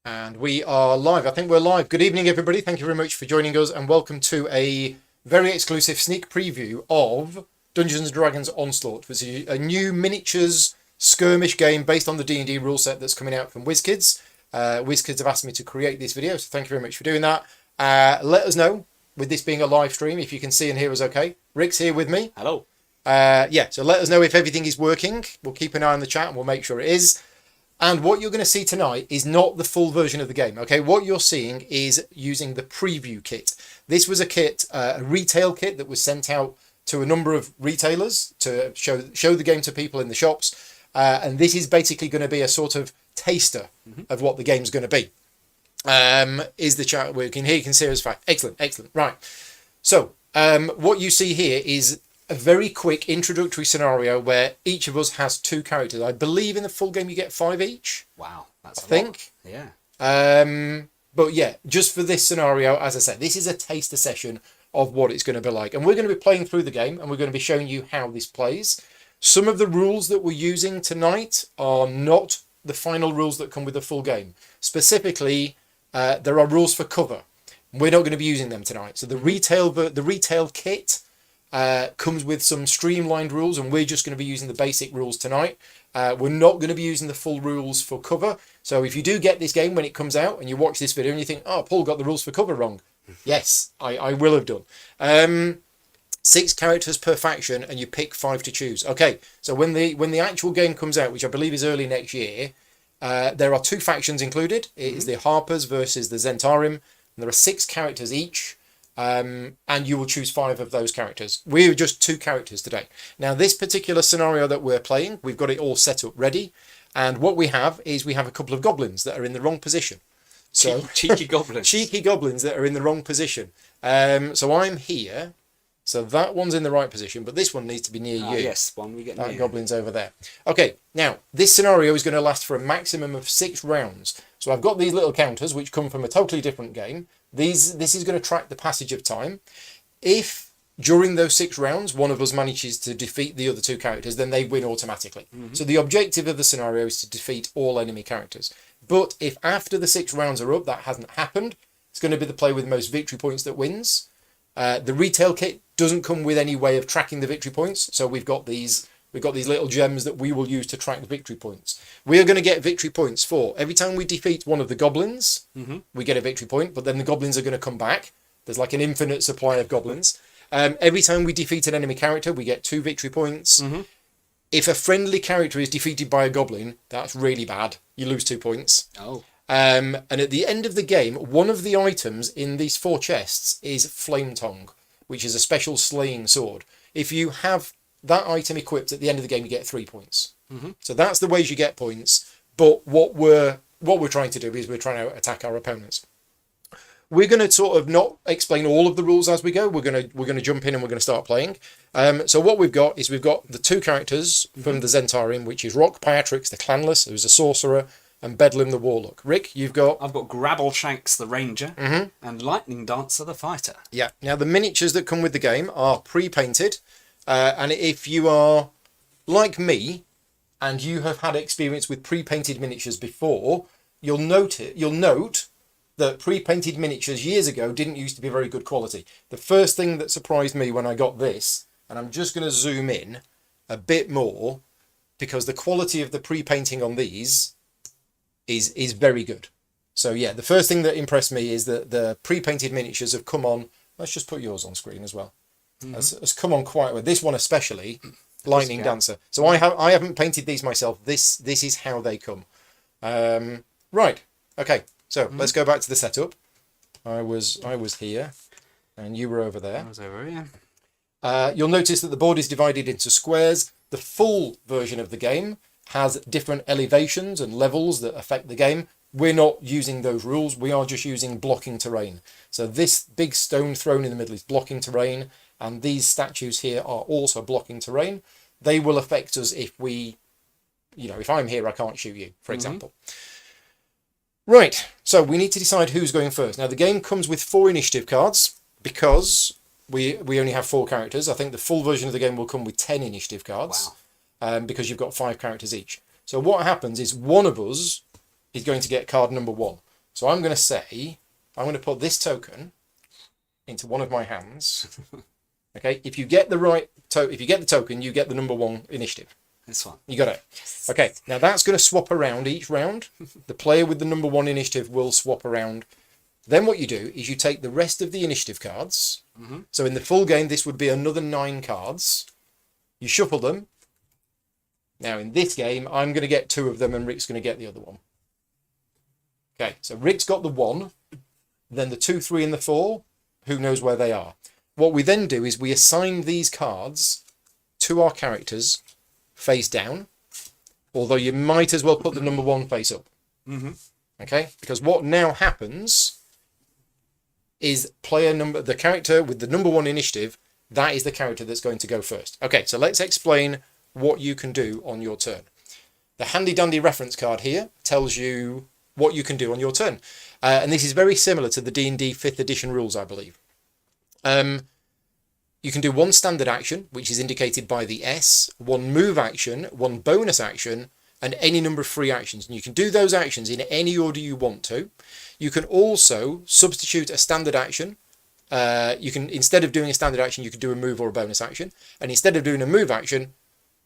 And we are live. I think we're live. Good evening, everybody. Thank you very much for joining us, and welcome to a very exclusive sneak preview of Dungeons & Dragons Onslaught, which is a new miniatures skirmish game based on the D&D rule set that's coming out from WizKids. WizKids have asked me to create this video, so thank you very much for doing that. Let us know, with this being a live stream, if you can see and hear us okay. Rick's here with me. Hello. So let us know if everything is working. We'll keep an eye on the chat and we'll make sure it is. And what you're going to see tonight is not the full version of the game, okay? What you're seeing is using the preview kit. This was a kit, a retail kit that was sent out to a number of retailers to show the game to people in the shops. And this is basically going to be a sort of taster of what the game's going to be. Is the chat working? Here you can see us fine. Excellent. Right. So what you see here is a very quick introductory scenario where each of us has 2 characters. I believe in the full game you get 5 each. Wow, that's I think. Yeah. But yeah, just for this scenario, as I said, this is a taster session of what it's going to be like. And we're going to be playing through the game and we're going to be showing you how this plays. Some of the rules that we're using tonight are not the final rules that come with the full game. Specifically, there are rules for cover. We're not going to be using them tonight. So the retail kit comes with some streamlined rules, and we're just going to be using the basic rules tonight. We're not going to be using the full rules for cover. So if you do get this game when it comes out and you watch this video and you think, oh, Paul got the rules for cover wrong. Yes, I will have done. 6 characters per faction, and you pick 5 to choose. Okay, so when the actual game comes out, which I believe is early next year, there are 2 factions included. It is the Harpers versus the Zentarim, and there are 6 characters each. And you will choose 5 of those characters. We're just 2 characters today. Now, this particular scenario that we're playing, we've got it all set up ready. And what we have is we have a couple of goblins that are in the wrong position. So cheeky goblins. Cheeky goblins that are in the wrong position. So I'm here. So that one's in the right position, but this one needs to be near you. Yes, one we get near. That goblin's over there. Okay, now, this scenario is going to last for a maximum of 6 rounds. So I've got these little counters, which come from a totally different game. This is going to track the passage of time. If during those 6 rounds one of us manages to defeat the other 2 characters, then they win automatically. So the objective of the scenario is to defeat all enemy characters. But if after the 6 rounds are up that hasn't happened, it's going to be the player with the most victory points that wins. The retail kit doesn't come with any way of tracking the victory points, so we've got these little gems that we will use to track the victory points. We are going to get victory points for every time we defeat one of the goblins. We get a victory point, but then the goblins are going to come back. There's like an infinite supply of goblins. Every time we defeat an enemy character, we get 2 victory points. If a friendly character is defeated by a goblin, that's really bad. You lose 2 points. Oh. And at the end of the game, one of the items in these 4 chests is Flame Tongue, which is a special slaying sword. If you have that item equipped at the end of the game, you get 3 points. So that's the ways you get points. But what we're trying to do is we're trying to attack our opponents. We're going to sort of not explain all of the rules as we go. We're going to jump in and we're going to start playing. So what we've got is we've got the 2 characters from the Zentarim, which is Rock Piatrix the Clanless, who's a sorcerer, and Bedlam the Warlock. Rick, you've got... I've got Grabbleshanks the Ranger and Lightning Dancer the Fighter. Yeah. Now, the miniatures that come with the game are pre-painted. And if you are like me and you have had experience with pre-painted miniatures before, you'll note that pre-painted miniatures years ago didn't used to be very good quality. The first thing that surprised me when I got this, and I'm just going to zoom in a bit more, because the quality of the pre-painting on these is very good. So yeah, the first thing that impressed me is that the pre-painted miniatures have come on. Let's just put yours on screen as well. Has come on quite well. This one especially, Lightning Dancer. So I haven't painted these myself. This is how they come. Right. Okay. So let's go back to the setup. I was here, and you were over there. I was over here. You'll notice that the board is divided into squares. The full version of the game has different elevations and levels that affect the game. We're not using those rules. We are just using blocking terrain. So this big stone throne in the middle is blocking terrain, and these statues here are also blocking terrain. They will affect us if if I'm here, I can't shoot you, for example. Right, so we need to decide who's going first. Now, the game comes with 4 initiative cards because we only have 4 characters. I think the full version of the game will come with 10 initiative cards. Wow. Because you've got 5 characters each. So what happens is one of us is going to get card number 1. So I'm going to say, I'm going to put this token into one of my hands. Okay, if you get the right if you get the token, you get the number 1 initiative. This one. You got it. Yes. Okay, now that's going to swap around each round. The player with the number 1 initiative will swap around. Then what you do is you take the rest of the initiative cards. Mm-hmm. So in the full game, this would be another 9 cards. You shuffle them. Now in this game, I'm going to get 2 of them and Rick's going to get the other one. Okay, so Rick's got the 1, then the 2, 3 and the 4. Who knows where they are? What we then do is we assign these cards to our characters face down, although you might as well put the number 1 face up. Mm-hmm. Okay, because what now happens is the character with the number 1 initiative, that is the character that's going to go first. Okay, so let's explain what you can do on your turn. The handy dandy reference card here tells you what you can do on your turn. And this is very similar to the D&D 5th edition rules, I believe. You can do 1 standard action, which is indicated by the S, 1 move action, 1 bonus action, and any number of free actions. And you can do those actions in any order you want to. You can also substitute a standard action. Instead of doing a standard action, you could do a move or a bonus action. And instead of doing a move action,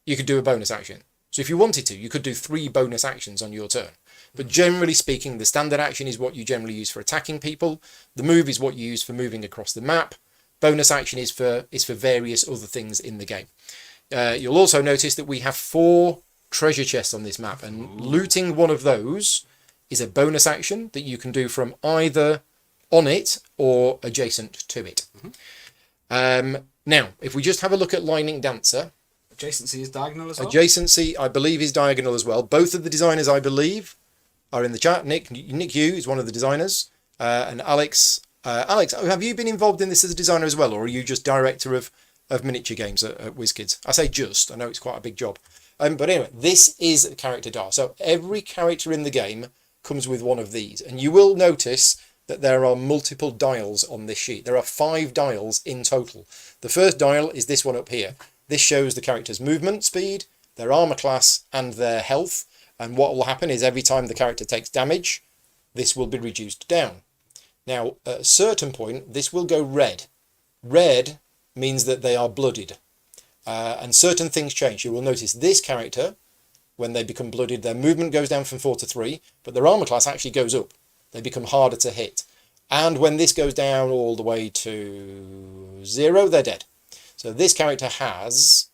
you could do a bonus action. So if you wanted to, you could do 3 bonus actions on your turn. But generally speaking, the standard action is what you generally use for attacking people. The move is what you use for moving across the map. Bonus action is for various other things in the game. You'll also notice that we have 4 treasure chests on this map, and looting one of those is a bonus action that you can do from either on it or adjacent to it. Mm-hmm. Now, if we just have a look at Lightning Dancer. Adjacency is diagonal as well? Adjacency, I believe, is diagonal as well. Both of the designers, I believe, are in the chat. Nick Yu is one of the designers, and Alex. Alex, have you been involved in this as a designer as well, or are you just director of miniature games at WizKids? I say just, I know it's quite a big job. But anyway, this is a character die. So every character in the game comes with one of these. And you will notice that there are multiple dials on this sheet. There are 5 dials in total. The first dial is this one up here. This shows the character's movement speed, their armor class, and their health. And what will happen is every time the character takes damage, this will be reduced down. Now, at a certain point, this will go red. Red means that they are blooded. And certain things change. You will notice this character, when they become blooded, their movement goes down from 4 to 3, but their armor class actually goes up. They become harder to hit. And when this goes down all the way to 0, they're dead. So this character has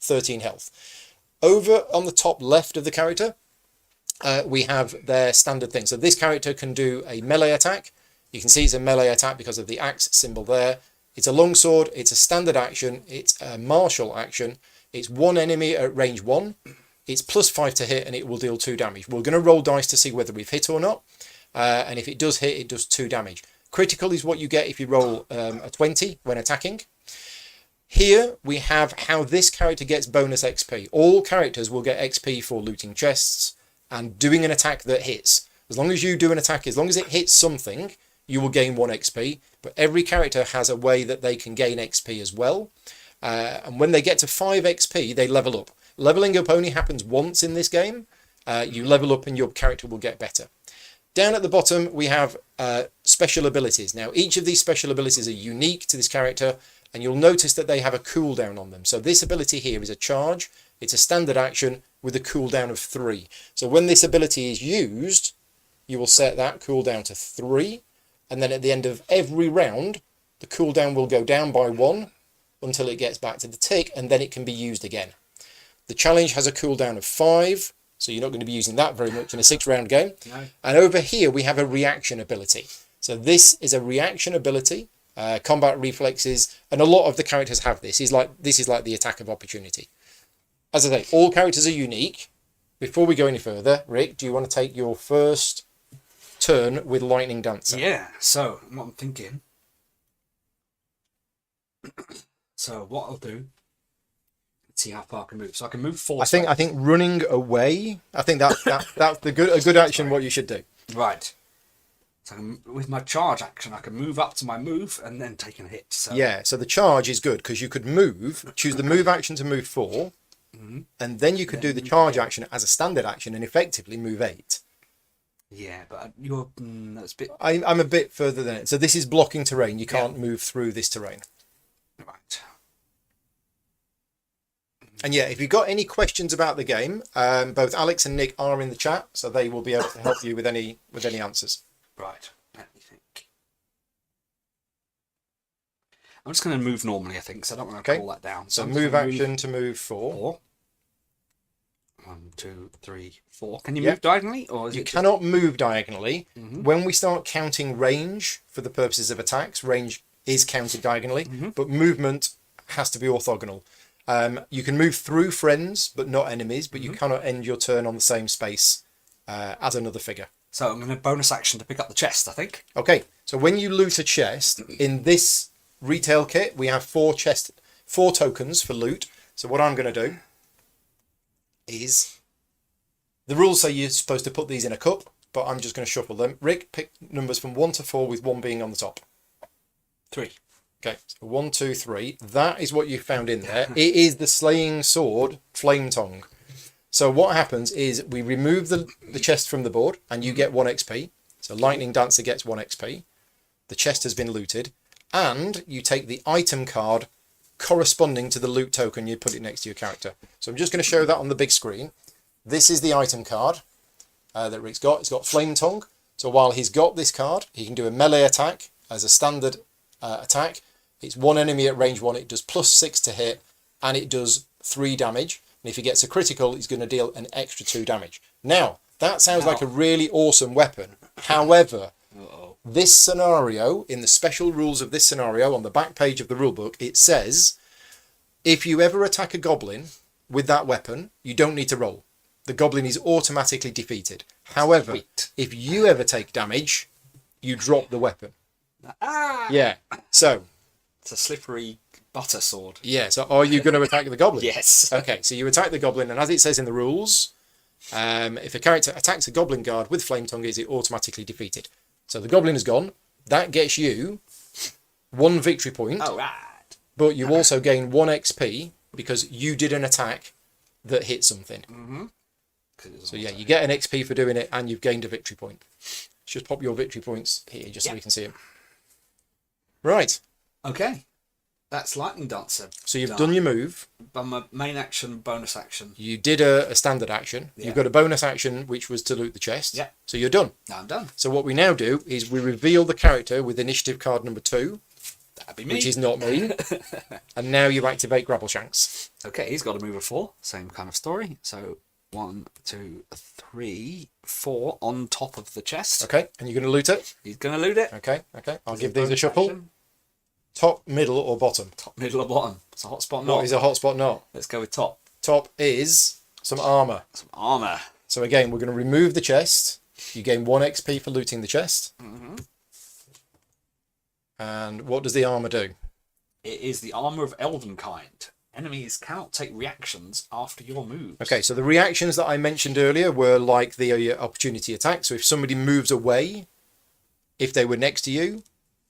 13 health. Over on the top left of the character, we have their standard thing. So this character can do a melee attack. You can see it's a melee attack because of the axe symbol there. It's a longsword, it's a standard action, it's a martial action, it's 1 enemy at range 1, it's +5 to hit, and it will deal 2 damage. We're going to roll dice to see whether we've hit or not, and if it does hit, it does 2 damage. Critical is what you get if you roll a 20 when attacking. Here we have how this character gets bonus XP. All characters will get XP for looting chests and doing an attack that hits. As long as you do an attack, as long as it hits something, you will gain 1 XP, but every character has a way that they can gain XP as well. And when they get to 5 XP, they level up. Leveling up only happens once in this game. You level up and your character will get better. Down at the bottom, we have special abilities. Now, each of these special abilities are unique to this character, and you'll notice that they have a cooldown on them. So this ability here is a charge. It's a standard action with a cooldown of 3. So when this ability is used, you will set that cooldown to 3. And then at the end of every round, the cooldown will go down by 1 until it gets back to the tick, and then it can be used again. The challenge has a cooldown of 5, so you're not going to be using that very much in a 6-round game. No. And over here, we have a reaction ability. So this is a reaction ability, combat reflexes, and a lot of the characters have this. This is like the attack of opportunity. As I say, all characters are unique. Before we go any further, Rick, do you want to take your first turn with Lightning Dancer? Yeah, so what I'm thinking. So what I'll do, let's see how far I can move. So I can move 4 I think running away, I think that's a good action. What you should do. Right. So with my charge action, I can move up to my move and then take a hit. So yeah, so the charge is good because you could choose the move action to move 4, and then you could do the charge action as a standard action and effectively move 8. Yeah, but you're that's a bit I'm a bit further than it. So this is blocking terrain. You can't move through this terrain. right. And yeah, if you've got any questions about the game, both Alex and Nick are in the chat, so they will be able to help you with any answers. Right. Let me think. I'm just going to move normally, I think, so I don't want to Okay. call that down. So I'm just move gonna action to move 4. 4. 1, 2, 3, 4. Can you Yeah. move diagonally, or is You it cannot move diagonally. Mhm. When we start counting range for the purposes of attacks, range is counted diagonally, but movement has to be orthogonal. You can move through friends, but not enemies, but you cannot end your turn on the same space as another figure. So I'm going to bonus action to pick up the chest, I think. Okay, so when you loot a chest, in this retail kit, we have 4 tokens for loot. So what I'm going to do is, the rules say you're supposed to put these in a cup, but I'm just going to shuffle them. Rick, pick numbers from 1 to 4 with 1 being on the top. 3. Okay, so 1, 2, 3. That is what you found in there. It is the slaying sword, Flame Tongue. So what happens is we remove the chest from the board and you get 1 XP. So Lightning Dancer gets 1 XP. The chest has been looted. And you take the item card corresponding to the loot token. You put it next to your character. So I'm just going to show that on the big screen. This is the item card that Rick's got. It's got Flame Tongue. So while he's got this card, he can do a melee attack as a standard attack. It's 1 enemy at range 1. It does +6 to hit, and it does 3 damage. And if he gets a critical, he's going to deal an extra 2 damage. Now, that sounds like a really awesome weapon. However, this scenario, in the special rules of this scenario, on the back page of the rulebook, it says, if you ever attack a goblin with that weapon, you don't need to roll. The goblin is automatically defeated. However, if you ever take damage, you drop the weapon. Ah! Yeah, so... It's a slippery butter sword. Yeah, so are you going to attack the goblin? Yes. Okay, so you attack the goblin, and as it says in the rules, if a character attacks a goblin guard with Flame Tongue, is it automatically defeated? So the goblin is gone. That gets you 1 victory point, All right. but you also gain 1 XP because you did an attack that hit something. So yeah, you get an XP for doing it, and you've gained a victory point. Just pop your victory points here, just so we can see them. Right. Okay. That's Lightning Dancer. So you've done your move. Done my main action, bonus action. You did a standard action. Yeah. You've got a bonus action, which was to loot the chest. Yeah. So you're done. Now I'm done. So what we now do is we reveal the character with initiative card number 2, That'd be me. which is not me. And now you activate Grabbleshanks. Okay, he's got to move a 4. Same kind of story. So 1, 2, 3, 4 on top of the chest. Okay, and you're going to loot it. He's going to loot it. Okay. I'll give Bonus these a shuffle. action. Top, middle, or bottom? Top, middle, or bottom. It's a hot spot not. What is a hotspot not? Let's go with top. Top is some armor. Some armor. So again, we're going to remove the chest. You gain 1 XP for looting the chest. And what does the armor do? It is the armor of Elvenkind. Enemies cannot take reactions after your move. Okay, so the reactions that I mentioned earlier were like the opportunity attack. So if somebody moves away, if they were next to you,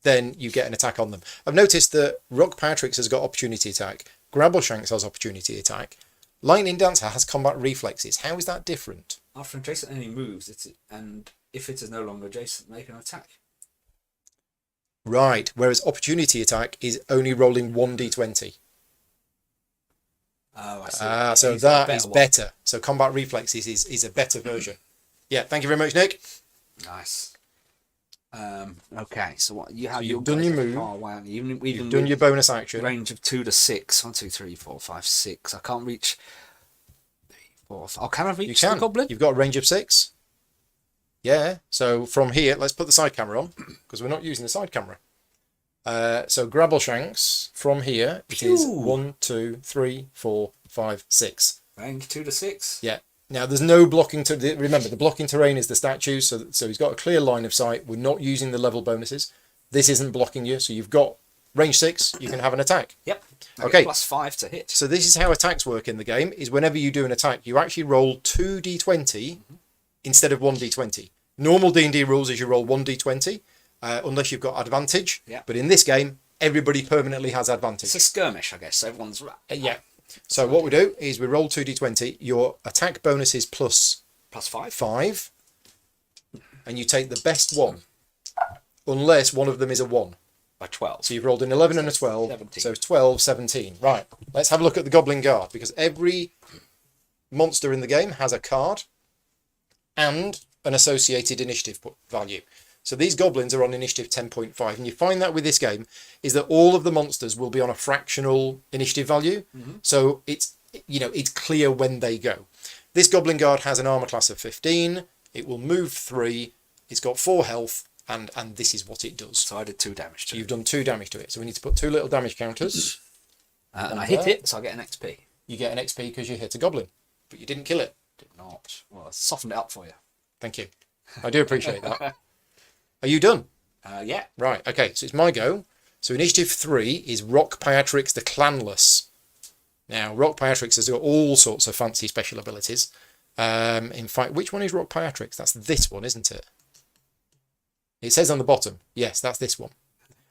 then you get an attack on them. I've noticed that Rock Patrix has got opportunity attack. Grabbleshanks has opportunity attack. Lightning Dancer has combat reflexes. How is that different? After an adjacent enemy moves, and if it is no longer adjacent, make an attack. Right, whereas opportunity attack is only rolling 1d20. Oh, I see. So He's got that a is one. better. So combat reflexes is a better version. Yeah, thank you very much, Nick. Nice. Okay, so what you have? You've done your move. Oh wow! You've done your bonus action. Range of 2 to 6. 1, 2, 3, 4, 5, 6. I can't reach. 3, 4. Oh, can I reach You can. the goblin? You've got a range of 6. Yeah. So from here, let's put the side camera on because we're not using the side camera. So Grabbleshanks from here it is 1, 2, 3, 4, 5, 6. Range 2 to 6. Yeah. Now there's no blocking to remember the blocking terrain is the statues, so he's got a clear line of sight. We're not using the level bonuses. This isn't blocking you, so you've got range 6. You can have an attack. Yep. Okay. Plus 5 to hit. So this is how attacks work in the game. Is whenever you do an attack, you actually roll 2d20 instead of 1d20. Normal D&D rules is you roll 1d20 unless you've got advantage. Yeah. But in this game, everybody permanently has advantage. It's a skirmish, I guess. So everyone's Yeah. So what we do is we roll 2d20. Your attack bonus is plus plus 5. 5. and you take the best one, unless one of them is a 1. By 12. So you've rolled an 11 and a 12, 17. so 12, 17. Right, let's have a look at the Goblin Guard, because every monster in the game has a card and an associated initiative value. So these goblins are on initiative 10.5, and you find that with this game is that all of the monsters will be on a fractional initiative value. So it's clear when they go. This Goblin Guard has an armor class of 15. It will move 3. It's got 4 health, and this is what it does. So I did 2 damage to it. You've done 2 damage to it. So we need to put 2 little damage counters. And I hit it, so I get an XP. You get an XP because you hit a goblin, but you didn't kill it. Did not. Well, I softened it up for you. Thank you. I do appreciate that. Are you done? Yeah. Right, okay, so it's my go. So initiative 3 is Rock Piatrix the Clanless. Now, Rock Piatrix has got all sorts of fancy special abilities. In fact, which one is Rock Piatrix? That's this one, isn't it? It says on the bottom. Yes, that's this one.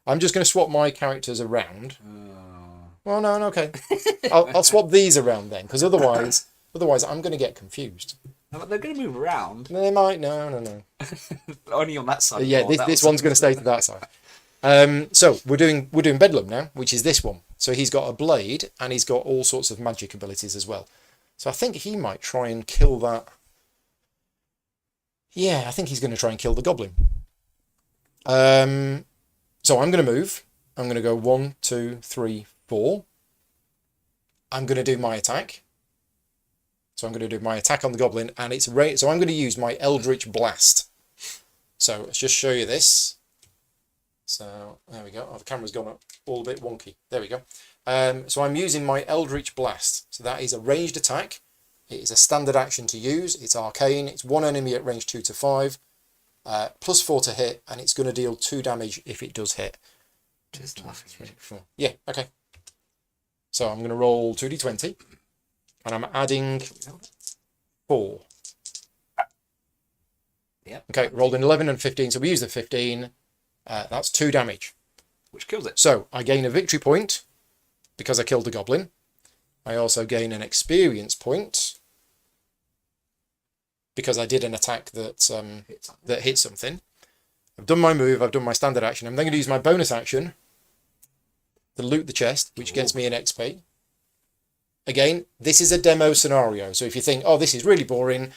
I'm just going to swap my characters around. Well, no, okay. I'll swap these around then, because otherwise I'm going to get confused. No, but they're going to move around. They might. No. Only on that side. Yeah, this one's going to stay to that side. So we're doing Bedlam now, which is this one. So he's got a blade and he's got all sorts of magic abilities as well. So I think he might try and kill that. Yeah, I think he's going to try and kill the goblin. So I'm going to move. I'm going to go 1, 2, 3, 4. I'm going to do my attack. So I'm going to do my attack on the goblin, and it's so I'm going to use my Eldritch Blast. So let's just show you this. So there we go. Oh, the camera's gone up all a bit wonky. There we go. So I'm using my Eldritch Blast. So that is a ranged attack. It is a standard action to use. It's arcane. It's one enemy at range 2 to 5, plus 4 to hit, and it's going to deal 2 damage if it does hit. Just laughing. 3, 4. Yeah, okay. So I'm going to roll 2d20, and I'm adding 4. Yep. Okay, rolled an 11 and 15, so we use the 15. That's 2 damage. Which kills it. So I gain a victory point because I killed the goblin. I also gain an experience point because I did an attack that hit something. I've done my move, I've done my standard action. I'm then going to use my bonus action to loot the chest, which gets me an XP. Again, this is a demo scenario, so if you think, oh, this is really boring,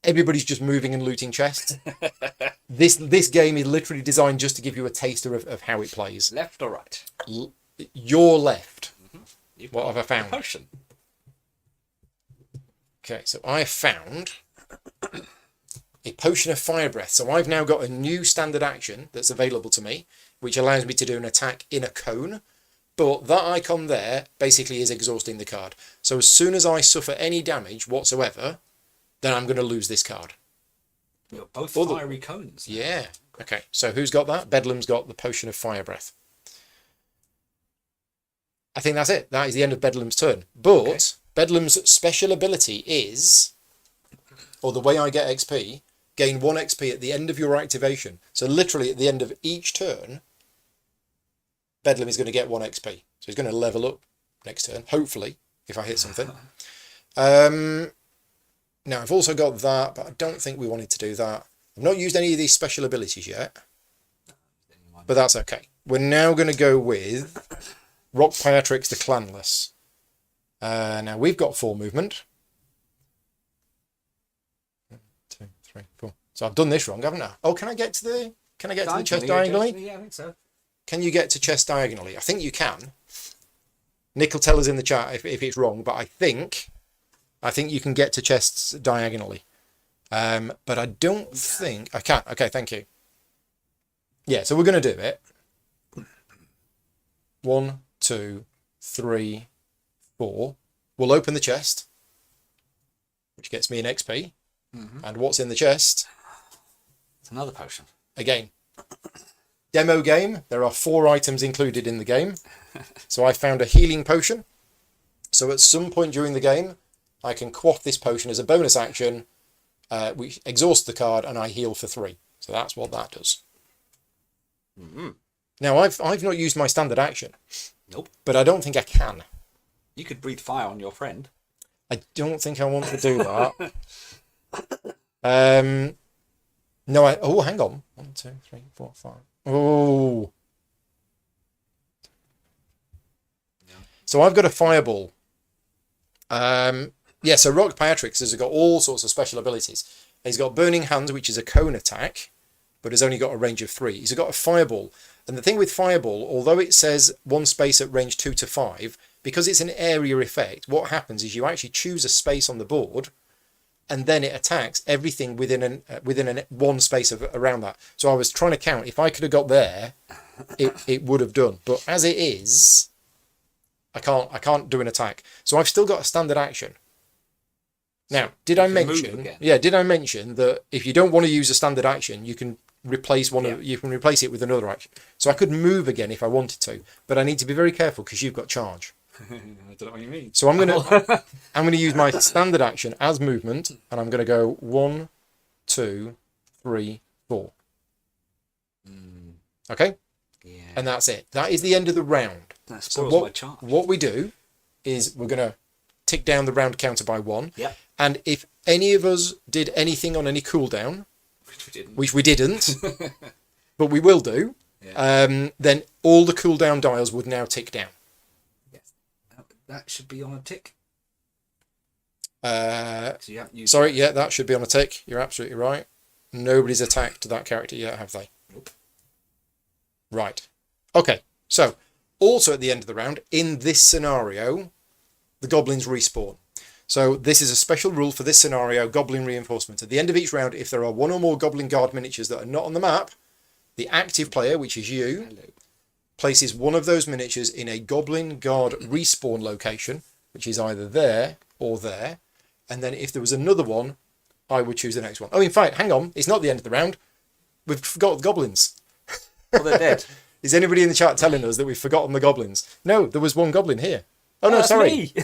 everybody's just moving and looting chests. This game is literally designed just to give you a taster of how it plays. Left or right? Your left. You've What have I found? A potion. Okay, so I found a potion of fire breath. So I've now got a new standard action that's available to me, which allows me to do an attack in a cone. But that icon there basically is exhausting the card. So as soon as I suffer any damage whatsoever, then I'm going to lose this card. We've got both Other- fiery cones. Yeah. Okay, so who's got that? Bedlam's got the potion of fire breath. I think that's it. That is the end of Bedlam's turn. But Okay. Bedlam's special ability is, or the way I get XP, gain 1 XP at the end of your activation. So literally at the end of each turn, Bedlam is going to get 1 XP. So he's going to level up next turn, hopefully, if I hit something. Now, I've also got that, but I don't think we wanted to do that. I've not used any of these special abilities yet, but that's okay. We're now going to go with Rock Piatrix the Clanless. Now, we've got 4 movement. 1, 2, 3, 4. So I've done this wrong, haven't I? Oh, can I get to the chest diagonally? Yeah, I think so. Can you get to chest diagonally? I think you can. Nick will tell us in the chat if it's wrong, but I think you can get to chests diagonally. But I don't think I can. Okay, thank you. Yeah, so we're going to do it. 1, 2, 3, 4. We'll open the chest, which gets me an XP. And what's in the chest? It's another potion. Again, demo game. There are 4 items included in the game. So I found a healing potion. So at some point during the game, I can quaff this potion as a bonus action, which exhausts the card, and I heal for 3. So that's what that does. Now, I've not used my standard action. Nope. But I don't think I can. You could breathe fire on your friend. I don't think I want to do that. No, oh, hang on. 1, 2, 3, 4, 5. Oh. So I've got a fireball. Yeah, so Rock Payatrix has got all sorts of special abilities. He's got Burning Hands, which is a cone attack, but has only got a range of 3. He's got a fireball. And the thing with fireball, although it says 1 space at range 2 to 5, because it's an area effect, what happens is you actually choose a space on the board, and then it attacks everything within 1 space around that. So I was trying to count. If I could have got there, it would have done. But as it is, I can't do an attack. So I've still got a standard action. Now, did I mention? Yeah, did I mention that if you don't want to use a standard action, you can replace you can replace it with another action. So I could move again if I wanted to, but I need to be very careful because you've got charge. I don't know what you mean. So I'm gonna use my standard action as movement, and I'm gonna go 1, 2, 3, 4. Okay. Yeah. And that's it. That is the end of the round. That So spoils my charge. what we do is we're gonna tick down the round counter by 1. Yep. And if any of us did anything on any cooldown, which we didn't, but we will do, then all the cooldown dials would now tick down. Yes. That should be on a tick. Sorry, yeah, that should be on a tick. You're absolutely right. Nobody's attacked that character yet, have they? Nope. Right. Okay. So, also at the end of the round, in this scenario, the goblins respawn. So this is a special rule for this scenario, Goblin Reinforcement. At the end of each round, if there are 1 or more Goblin Guard miniatures that are not on the map, the active player, which is you, places one of those miniatures in a Goblin Guard respawn location, which is either there or there. And then if there was another one, I would choose the next one. Oh, in fact, hang on. It's not the end of the round. We've forgot the goblins. Oh, they're dead. Is anybody in the chat telling us that we've forgotten the goblins? No, there was 1 goblin here. Oh, no, sorry. Me.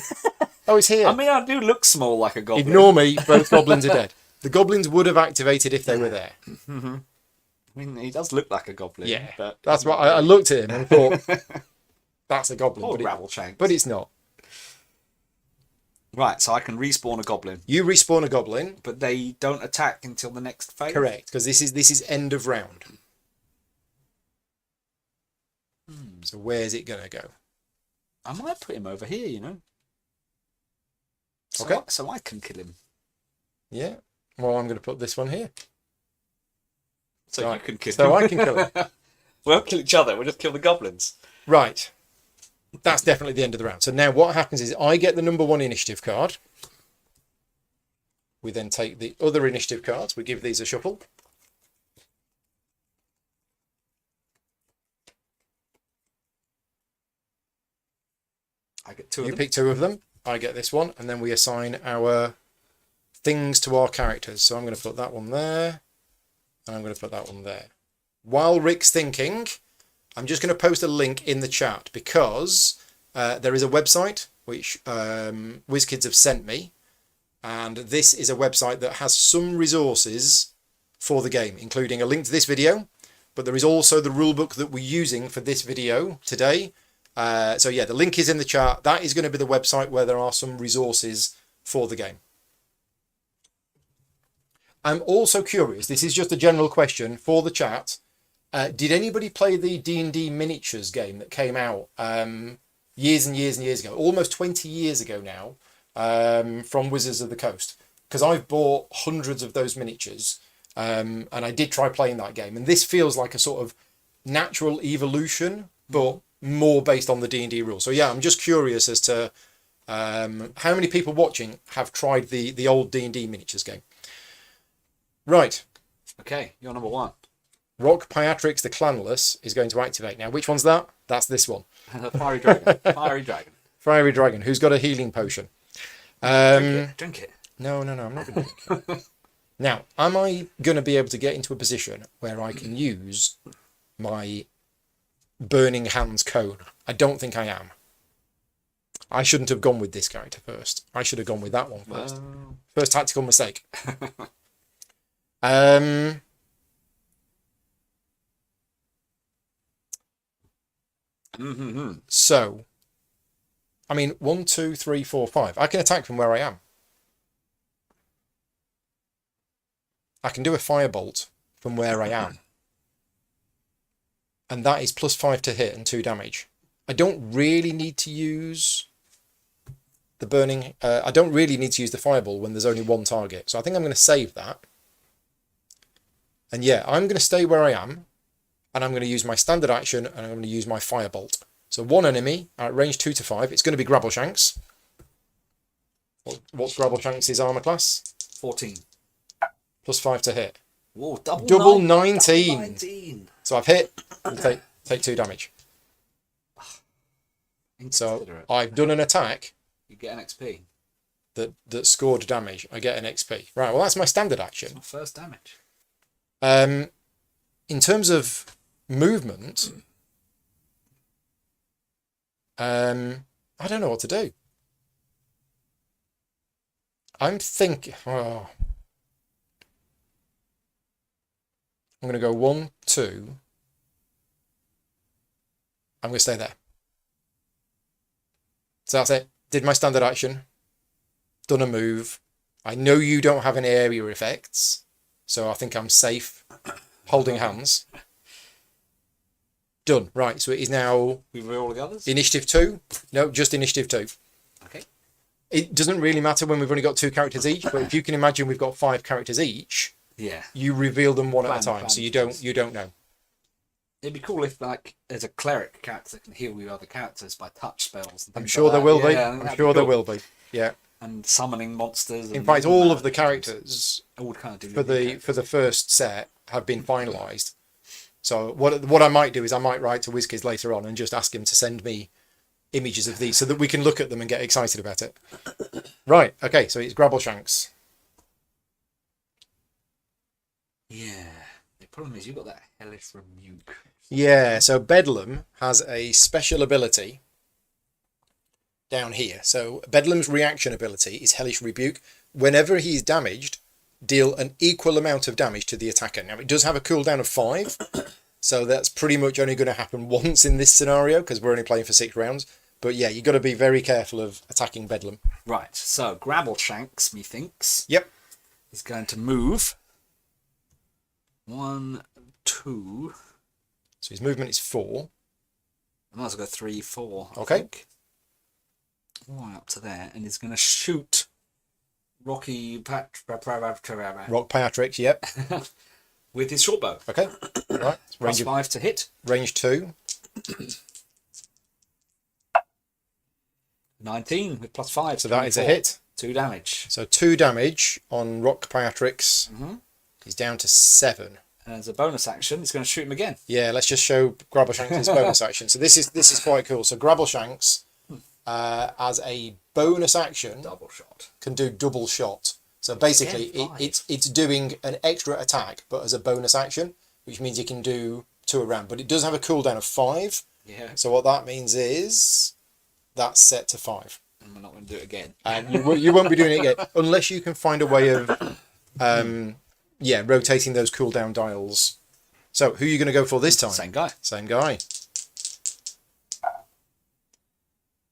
Oh, it's here. I mean, I do look small like a goblin. Ignore me, both goblins are dead. The goblins would have activated if they were there. Mm-hmm. I mean, he does look like a goblin. Yeah, but that's what I looked at him and thought, that's a goblin. Poor But, Gravel-shanks. but it's not. Right, so I can respawn a goblin, You respawn a goblin, but they don't attack until the next phase. correct, because this is end of round. So where's it going to go? I might put him over here, you know. Okay. So I can kill him. Yeah. Well, I'm going to put this one here. So Right. you can kill him. So I can kill him. We won't kill each other. We'll just kill the goblins. Right. That's definitely the end of the round. So now what happens is I get the number 1 initiative card. We then take the other initiative cards. We give these a shuffle. I get 2 of You them. pick 2 of them. I get this one. And then we assign our things to our characters. So I'm going to put that one there. And I'm going to put that one there. While Rick's thinking, I'm just going to post a link in the chat because there is a website which WizKids have sent me. And this is a website that has some resources for the game, including a link to this video. But there is also the rulebook that we're using for this video today. So yeah, the link is in the chat. That is going to be the website where there are some resources for the game. I'm also curious, this is just a general question for the chat. Did anybody play the D&D miniatures game that came out years and years and years ago, almost 20 years ago now, from Wizards of the Coast? Because I've bought hundreds of those miniatures, and I did try playing that game. And this feels like a sort of natural evolution, but more based on the D&D rules. So yeah, I'm just curious as to how many people watching have tried the old D&D miniatures game. Right. Okay, you're number 1. Rock Payatrix the Clanless is going to activate. Now, which one's that? That's this one. Fiery dragon. Fiery dragon. Fiery Dragon, who's got a healing potion. Drink it. No, I'm not going to drink it. Now, am I going to be able to get into a position where I can use my Burning Hands cone? I don't think I am. I shouldn't have gone with this character first. I should have gone with that one first. First tactical mistake. So, I mean, 1, 2, 3, 4, 5. I can attack from where I am. I can do a firebolt from where I am. And that is +5 to hit and 2 damage. I don't really need to use the burning... I don't really need to use the fireball when there's only one target. So I think I'm going to save that. And yeah, I'm going to stay where I am. And I'm going to use my standard action and I'm going to use my firebolt. So one enemy at range 2 to 5. It's going to be Grabbleshanks. What's Grabbleshanks' armor class? 14. +5 to hit. Whoa, Double 19. Double 19. So I've hit and take 2 damage. So Inconsiderate. I've done an attack You get an XP. that scored damage. I get an XP. Right, well that's my standard action. My first damage. In terms of movement, I don't know what to do. I'm thinking... Oh, I'm going to go 1, 2. I'm going to stay there. So that's it. Did my standard action. Done a move. I know you don't have any area effects. So I think I'm safe. Holding hands. Done. Right, so it is now We roll the others? initiative 2. No, just initiative 2. Okay. It doesn't really matter when we've only got 2 characters each, but if you can imagine we've got 5 characters each, Yeah. you reveal them one at a Plan, time, plan, so you please. don't know. It'd be cool if, like, there's a cleric character that can heal you other characters by touch spells. And I'm things sure like there that. will be. Yeah, I'm that'd sure be there cool. will be. Yeah. And summoning monsters. In and fact, all all that. of the characters All kind of do for the first set have been finalised. So what I might do is I might write to WizKids later on and just ask him to send me images of these so that we can look at them and get excited about it. Right. Okay. So it's Grabbleshanks. Yeah. The problem is you've got that hellish rebuke. Yeah. So Bedlam has a special ability down here. So Bedlam's reaction ability is Hellish Rebuke. Whenever he's damaged, deal an equal amount of damage to the attacker. Now, it does have a cooldown of 5, so that's pretty much only going to happen once in this scenario because we're only playing for 6 rounds. But yeah, you've got to be very careful of attacking Bedlam. Right. So Grabbleshanks, methinks, Yep. is going to move. 1, 2. So his movement is 4. I might as well go 3, 4. I Okay. think. Right up to there, and he's going to shoot Rocky Rock Patrick, yep. with his short bow. Okay. Right. Plus 5 to hit. Range 2. 19 with plus 5. So that is a 24. hit. 2 damage. So 2 damage on Rock Patrick's. He's down to 7. And as a bonus action, he's going to shoot him again. Yeah, let's just show Grabbleshanks' bonus action. So this is quite cool. So Grabbleshanks, as a bonus action, Double shot. can do double shot. So basically, Again, 5. it's doing an extra attack, but as a bonus action, which means you can do 2 around. But it does have a cooldown of 5. Yeah. So what that means is that's set to 5. And we're not going to do it again. And you won't be doing it again unless you can find a way of, rotating those cooldown dials. So who are you going to go for this time? Same guy. Same guy.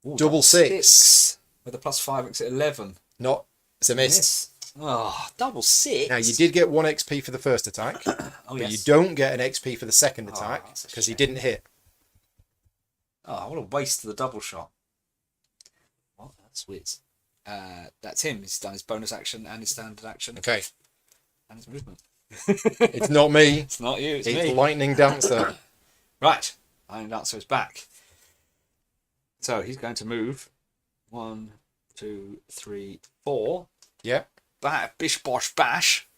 Ooh, Double 6. With a plus 5 makes it 11. Not, it's a miss. Miss. Oh, double 6. Now you did get 1 XP for the first attack, Oh, but yes. you don't get an XP for the second attack that's a because he shame. didn't hit. Oh, what a waste of the double shot. What? That's weird. That's him. He's done his bonus action and his standard action Okay, and his movement. it's not me. It's not you, it's It's me. Lightning Dancer. Right. Lightning Dancer is back. So he's going to move. 1, 2, 3, 4. Yeah, Bish bosh bash.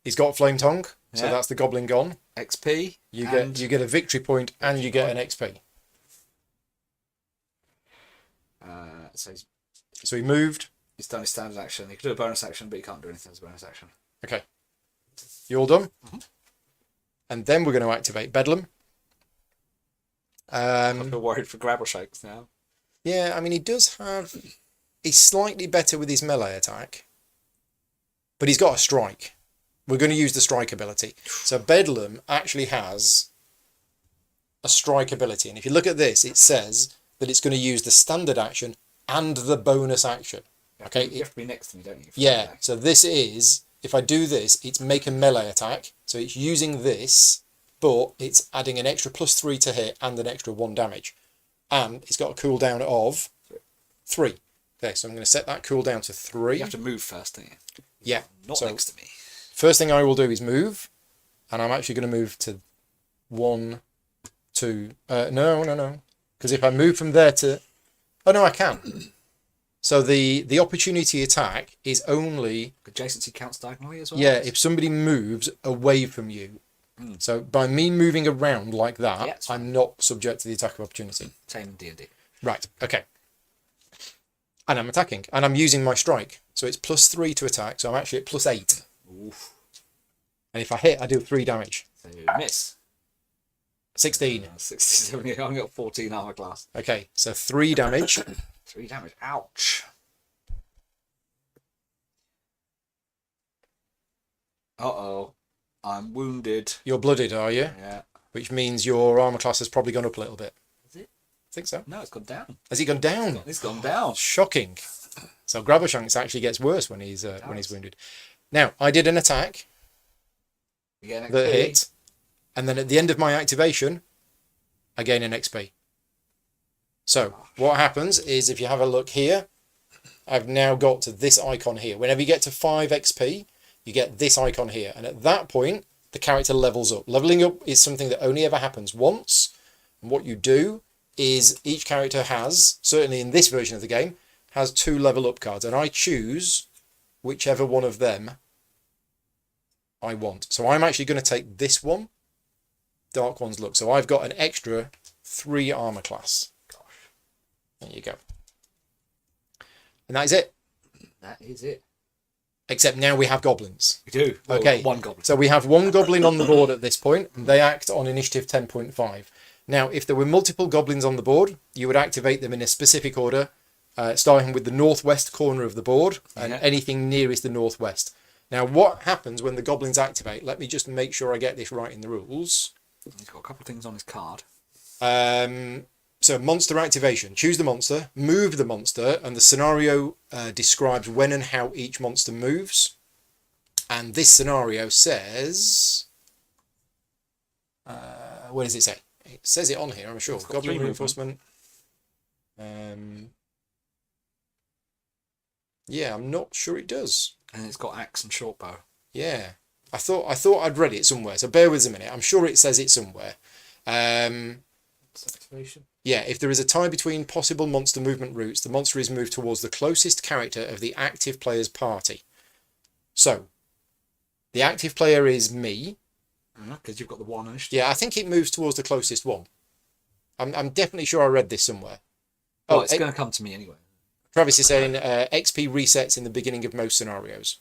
he's got Flame Tongue, so Yeah. that's the Goblin gone. XP. You and get a victory point and you get an XP. So So he moved. he's done his standard action. He could do a bonus action, but he can't do anything as a bonus action. Okay, you all done? Mm-hmm. And then we're going to activate Bedlam. I feel worried for Grabbleshanks now. Yeah, I mean, he does have... He's slightly better with his melee attack. But he's got a strike. We're going to use the strike ability. So Bedlam actually has a strike ability. And if you look at this, it says that it's going to use the standard action and the bonus action. Okay? You have to be next to me, don't you? Yeah, so this is if I do this, it's make a melee attack. So it's using this, but it's adding an extra +3 to hit and an extra 1 damage. And it's got a cooldown of 3. Okay, so I'm going to set that cooldown to 3. You have to move first, don't you? Yeah. Not so next to me. first thing I will do is move. And I'm actually going to move to 1, 2... no. Because if I move from there to... Oh, no, I can. So the opportunity attack is only... Adjacency counts diagonally as well? Yeah, if somebody moves away from you. So by me moving around like that, Yeah, I'm not subject to the attack of opportunity. Same in D&D. Right, okay. And I'm attacking. And I'm using my strike. So it's +3 to attack, so I'm actually at +8. Oof. And if I hit, I do 3 damage. So miss. 16. 67, I only got 14 armor class. Okay, so 3 damage. 3 damage. Ouch. Uh-oh. I'm wounded. You're blooded, are you? Yeah. Which means your armor class has probably gone up a little bit. Is it? I think so. No, it's gone down. Has it gone down? It's gone down. Shocking. So Grabbershanks actually gets worse when he's wounded. Now, I did an attack You get an that XP. hit, and then at the end of my activation, I gain an XP. So what happens is, if you have a look here, I've now got to this icon here. Whenever you get to 5 XP, you get this icon here. And at that point, the character levels up. Leveling up is something that only ever happens once. And what you do is each character has, certainly in this version of the game, has 2 level up cards. And I choose whichever one of them I want. So I'm actually going to take this one, Dark One's Look. So I've got an extra 3 armor class. Gosh. There you go. And that is it. That is it. Except now we have goblins. We do. Well, Okay. One goblin. So we have 1 goblin on the board at this point, and they act on initiative 10.5. Now, if there were multiple goblins on the board, you would activate them in a specific order, starting with the northwest corner of the board and anything nearest the northwest. Now, what happens when the goblins activate? Let me just make sure I get this right in the rules. He's got a couple of things on his card. So monster activation. Choose the monster, move the monster, and the scenario describes when and how each monster moves. And this scenario says... where does it say? It says it on here, I'm sure. Goblin reinforcement. Yeah, I'm not sure it does. And it's got axe and short bow. Yeah. I thought I'd read it somewhere, so bear with us a minute. I'm sure it says it somewhere. Activation. Yeah, if there is a tie between possible monster movement routes, the monster is moved towards the closest character of the active player's party. So, the active player is me. Because you've got the 1 initiative. Yeah, I think it moves towards the closest one. I'm definitely sure I read this somewhere. Oh, it's going to come to me anyway. Travis is saying XP resets in the beginning of most scenarios.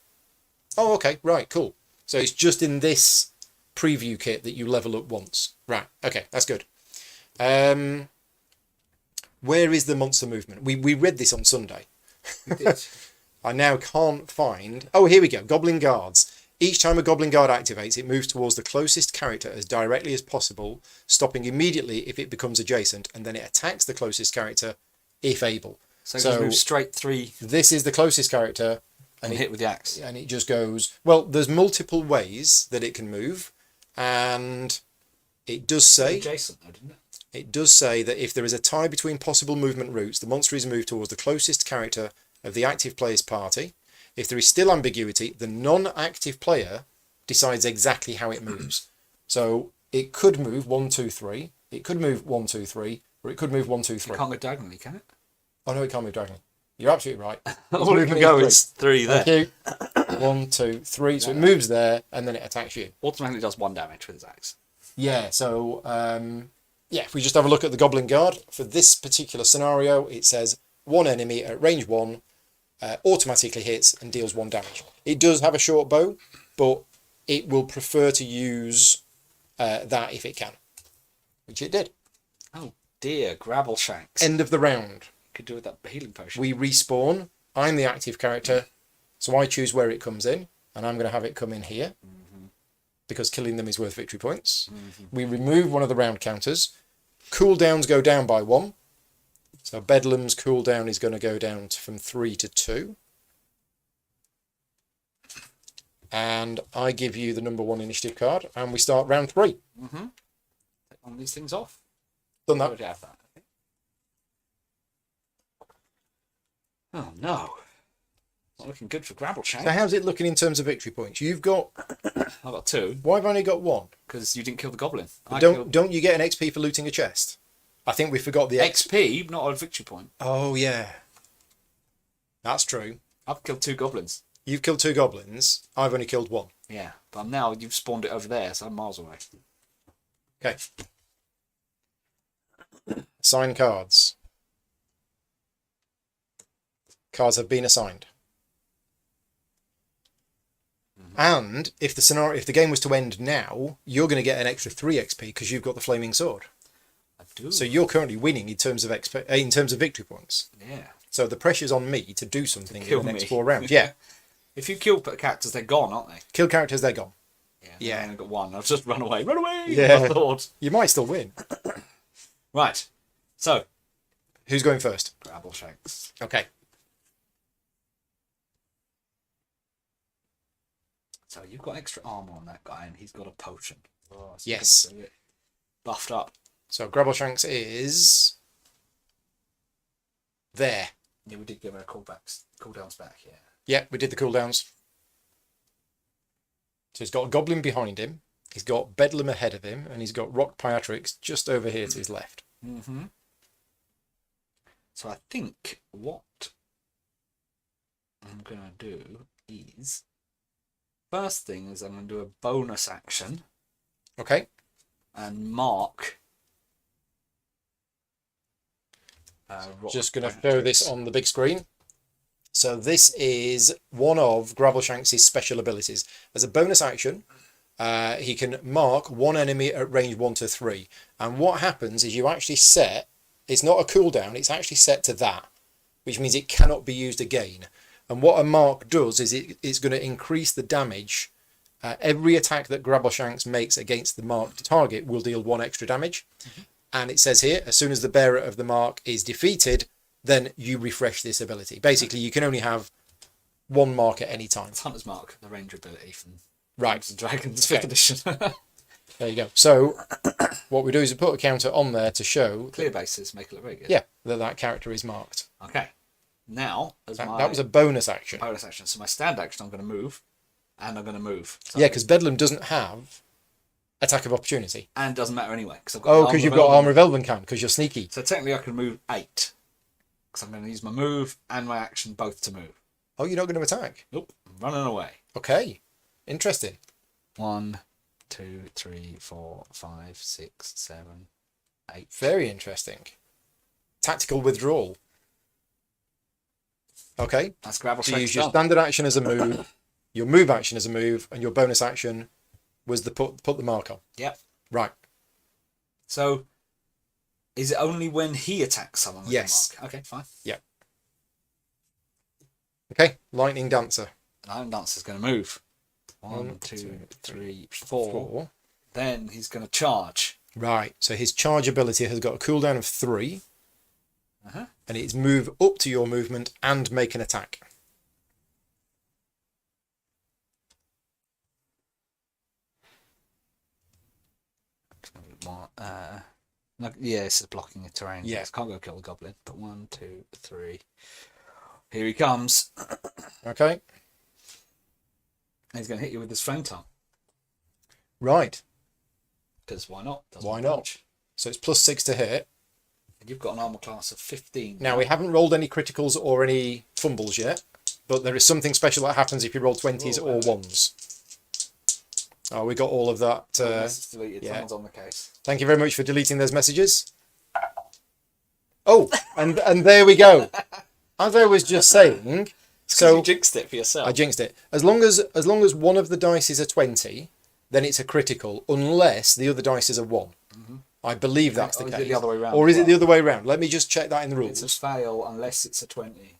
Oh, okay, right, cool. So it's just in this preview kit that you level up once. Right, okay, that's good. Where is the monster movement? We read this on Sunday. We did. I now can't find... Oh, here we go. Goblin Guards. Each time a Goblin Guard activates, it moves towards the closest character as directly as possible, stopping immediately if it becomes adjacent, and then it attacks the closest character if able. So just move straight 3 This is the closest character. and hit with the axe. And it just goes... Well, there's multiple ways that it can move, and it does say... Adjacent though, didn't it? It does say that if there is a tie between possible movement routes, the monster is moved towards the closest character of the active player's party. If there is still ambiguity, the non-active player decides exactly how it moves. So it could move 1, 2, 3. It could move 1, 2, 3, or it could move 1, 2, 3. You can't go diagonally, can it? Oh no, it can't move diagonally. You're absolutely right. All it can go is 3 there. Thank you. 1, 2, 3. So it moves there, and then it attacks you. Automatically does 1 damage with his axe. Yeah. So yeah, if we just have a look at the Goblin Guard for this particular scenario, it says 1 enemy at range 1. Automatically hits and deals 1 damage. It does have a short bow, but it will prefer to use that if it can, which it did. Oh dear, Grabbleshanks. End of the round. Could do with that healing potion. We respawn. I'm the active character, so I choose where it comes in, and I'm going to have it come in here because killing them is worth victory points. We remove one of the round counters. Cooldowns go down by 1. So Bedlam's cooldown is going to go down from 3 to 2. And I give you the number 1 initiative card, and we start round 3. Mm-hmm. Take one of these things off. Done that. Already have that. Okay. Oh no. Not looking good for Grabbleshank. So how's it looking in terms of victory points? You've got... I've got 2. Why have I only got 1? Because you didn't kill the goblin. Don't you get an XP for looting a chest? I think we forgot the XP, not a victory point. Oh, yeah. That's true. I've killed 2 goblins. You've killed 2 goblins. I've only killed 1. Yeah, but now you've spawned it over there, so I'm miles away. Okay. Assign cards. Cards have been assigned. And if the game was to end now, you're going to get an extra 3 XP because you've got the flaming sword. I do. So you're currently winning in terms of in terms of victory points. Yeah. So the pressure's on me to do something in kill the next me. 4 rounds. Yeah. If you kill characters, they're gone, aren't they? Kill characters, they're gone. Yeah. I've only got 1. I've just run away. Run away! Yeah. I thought. You might still win. Right. So. Who's going first? Grabbleshanks. Okay. So you've got extra armor on that guy, and he's got a potion. Oh, so Yes. he's buffed up. So Grabbleshanks is there. Yeah, we did give her cooldowns back, yeah. Yeah, we did the cooldowns. So he's got a goblin behind him. He's got Bedlam ahead of him, and he's got Rock Piatrix just over here to his left. Mm-hmm. So I think what I'm going to do is... First thing is I'm going to do a bonus action Okay. and mark... Just going to show this on the big screen. So this is one of Grabbleshanks' special abilities. As a bonus action, he can mark one enemy at range 1 to 3. And what happens is you actually set... It's not a cooldown, it's actually set to that, which means it cannot be used again. And what a mark does is it's going to increase the damage. Every attack that Grabbleshanks makes against the marked target will deal 1 extra damage. Mm-hmm. And it says here, as soon as the bearer of the mark is defeated, then you refresh this ability. Basically, you can only have 1 mark at any time. It's Hunter's Mark, the ranger ability from Right. Dragons Okay. 5th edition. There you go. So what we do is we put a counter on there to show... Clear bases make it look very good. Yeah, that character is marked. Okay. Now, as That was a bonus action. bonus action. So my stand action, I'm going to move, and I'm going to move. So Yeah, because Bedlam doesn't have attack of opportunity. and it doesn't matter anyway because Because you've got Armour of Elvenkind, because you're sneaky. So technically, I can move 8 because I'm going to use my move and my action both to move. Oh, you're not going to attack? Nope, I'm running away. Okay, interesting. 1, 2, 3, 4, 5, 6, 7, 8. Very interesting. Tactical withdrawal. Okay, That's Grabbleshanks so you use your done. standard action as a move, your move action as a move, and your bonus action was the put the mark on. Yep. Right. So, is it only when he attacks someone with Yes. the mark? Okay, fine. Okay, Lightning Dancer. And Iron Dancer's going to move. 1, 2, 3, 4. 4. Then he's going to charge. Right, so his charge ability has got a cooldown of 3, Uh-huh. and it's move up to your movement and make an attack. Yeah, this is blocking the terrain. Yeah. Yes, can't go kill the goblin. But 1, 2, 3. Here he comes. Okay, He's going to hit you with his flame tongue. right. Because why not? Doesn't Why not? dodge. So it's +6 to hit. And you've got an armor class of 15. Now, we haven't rolled any criticals or any fumbles yet, but there is something special that happens if you roll 20s Oh, or okay. 1s. Oh, we got all of that. It's deleted. yeah. Someone's on the case. Thank you very much for deleting those messages. Oh, and there we go. As I was just saying, So so you jinxed it for yourself. I jinxed it. As long as one of the dice is a 20, then it's a critical, unless the other dice is a 1. Mm-hmm. I believe that's Or the is it case. the other way round Or as is it well? the other way around? Let me just check that in the It's a rules. fail unless it's a 20.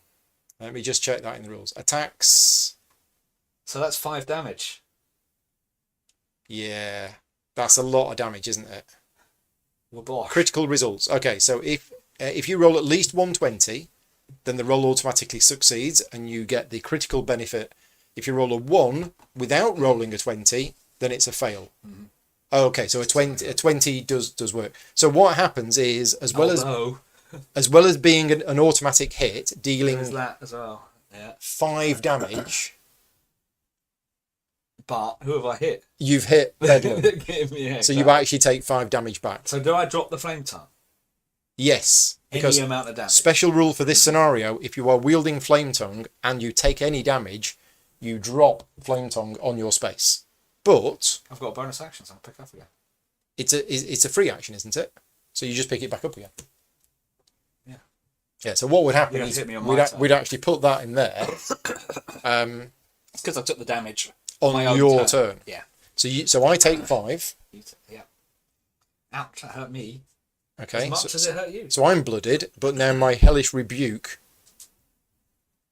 Let me just check that in the rules. Attacks. So that's 5 damage. Yeah, that's a lot of damage, isn't it? Well, boy. Critical results. Okay, so if you roll at least 120, then the roll automatically succeeds, and you get the critical benefit If you roll a 1 without rolling a 20, then it's a fail. Mhm. Okay, so a 20 does work. So what happens is, as well Although, as being an automatic hit, there's dealing that as well. Yeah. 5 damage, But who have I hit? you've hit Bedlam. Yeah, So you exactly. actually take 5 damage back. So do I drop the flame tongue? Yes, because Any amount of damage. special rule for this scenario, if you are wielding Flame Tongue and you take any damage, you drop Flame Tongue on your space. But I've got a bonus action, so I'll pick up again. it's a free action, isn't it? So you just pick it back up again. Yeah. Yeah, so what would happen You don't is hit me on my turn. we'd actually put that in there It's because I took the damage on my own your turn. Yeah. So I take 5. Yeah. Ouch, that hurt me. Okay. As much as it hurt you. So I'm blooded, but now my Hellish Rebuke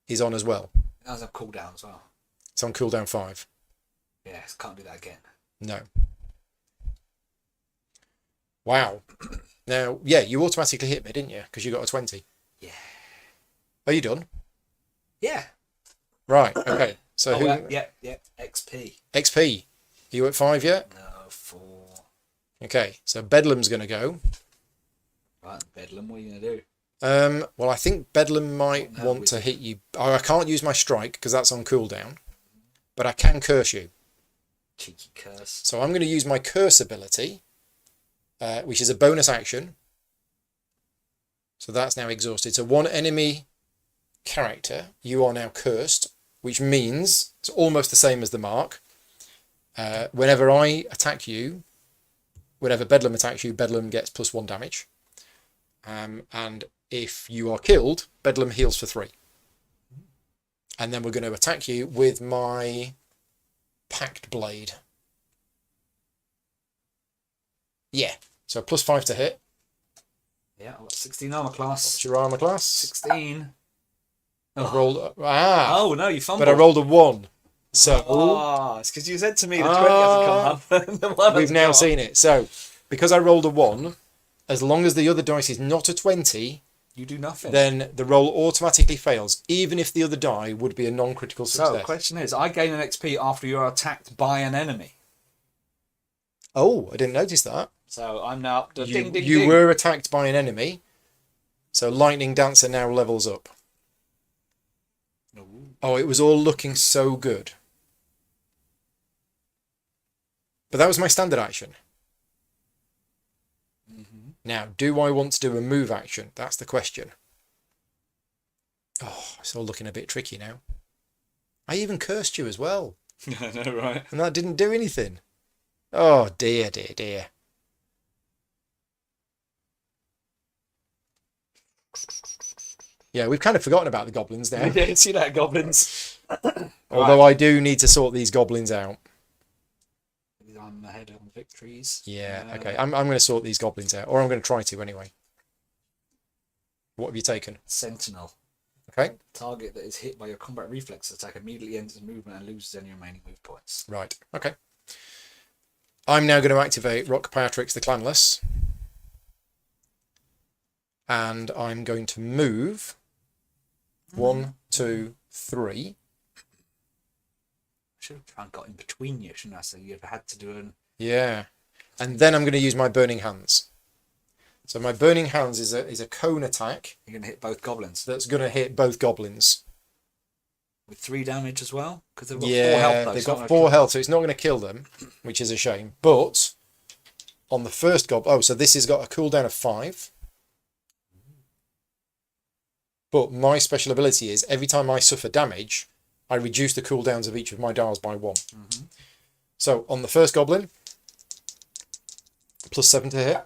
is on as well. That was a cooldown as well. It's on cooldown 5. Yes, can't do that again. No. Wow. Now, yeah, you automatically hit me, didn't you? Because you got a 20. Yeah. Are you done? Yeah. Right. Okay. So who? Yeah. XP. XP. Are you at 5 yet? No, 4. Okay. So Bedlam's going to go. Right, Bedlam, what are you going to do? Well, I think Bedlam might No, want to hit you. Oh, I can't use my strike because that's on cooldown, but I can curse you. Cheeky curse. So I'm going to use my curse ability, which is a bonus action. So that's now exhausted. So one enemy character, you are now cursed, which means it's almost the same as the mark. Whenever I attack you, whenever Bedlam attacks you, Bedlam gets +1 damage. And if you are killed, Bedlam heals for 3. And then we're going to attack you with my Pact Blade. Yeah. So +5 to hit. Yeah, I've got 16 armor class. What's your armor class? 16. I've rolled. Ah. Oh, no, you fumbled. But I rolled a 1. So Oh, it's because you said to me the 20 hasn't come up. The one we've hasn't now come seen it. So because I rolled a 1, as long as the other dice is not a 20, up. You do nothing. then the roll automatically fails, even if the other die would be a non-critical So, the success. question is, I gain an XP after you are attacked by an enemy. Oh, I didn't notice that. So, I'm now up to You, ding, ding, you ding. were attacked by an enemy, so Lightning Dancer now levels up. Ooh. Oh, it was all looking so good. But that was my standard action. Mm-hmm. Now, do I want to do a move action? That's the question. Oh, it's all looking a bit tricky now. I even cursed you as well, I know, right? and that didn't do anything. Oh, dear, dear, dear. Yeah, we've kind of forgotten about the goblins now. Yeah, see that, goblins? Although I do need to sort these goblins out. I'm ahead on victories. Yeah, okay. I'm going to sort these goblins out, or I'm going to try to anyway. What have you taken? Sentinel. Okay, Target that is hit by your combat reflex attack immediately enters movement and loses any remaining move points. right. Okay. I'm now going to activate Rock Payatrix the Clanless. And I'm going to move 1, 2, 3. I should have tried and got in between you, shouldn't I? So you'd have had to do an... Yeah. And then I'm going to use my Burning Hands. So my Burning Hands is a cone attack You're going to hit both goblins. that's going to hit both goblins. With 3 damage as well? Because they've got 4 Yeah, health, though. they've so got I'm 4 gonna health, so it's not going to kill them, which is a shame. But on the first goblin... Oh, so this has got a cooldown of 5. But my special ability is every time I suffer damage, I reduce the cooldowns of each of my dials by 1. Mhm. So on the first goblin, +7 to hit.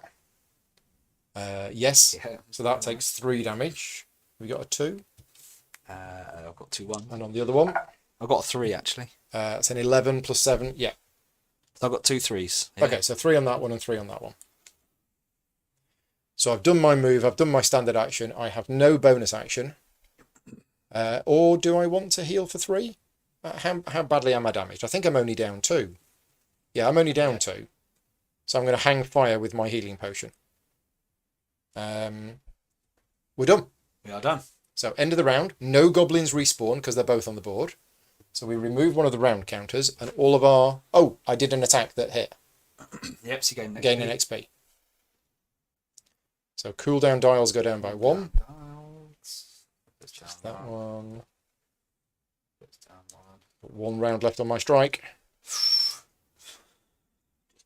Yes. Yeah. So that takes 3 damage. We got a 2. I've got 2-1. And on the other one, I've got a 3, actually. it's an 11 +7. Yeah. So I've got 2 3s. Yeah. Okay, so 3 on that one and 3 on that one. So I've done my move, I've done my standard action, I have no bonus action. Or do I want to heal for 3? How badly am I damaged? I think I'm only down 2. Yeah, I'm only down 2. So I'm going to hang fire with my healing potion. We're done. We are done. So end of the round. No goblins respawn because they're both on the board. So we remove one of the round counters and all of our... Oh, I did an attack that hit. Yep, so you Gain an XP. So cooldown dials go down by 1. Just that one. Got 1 round left on my strike.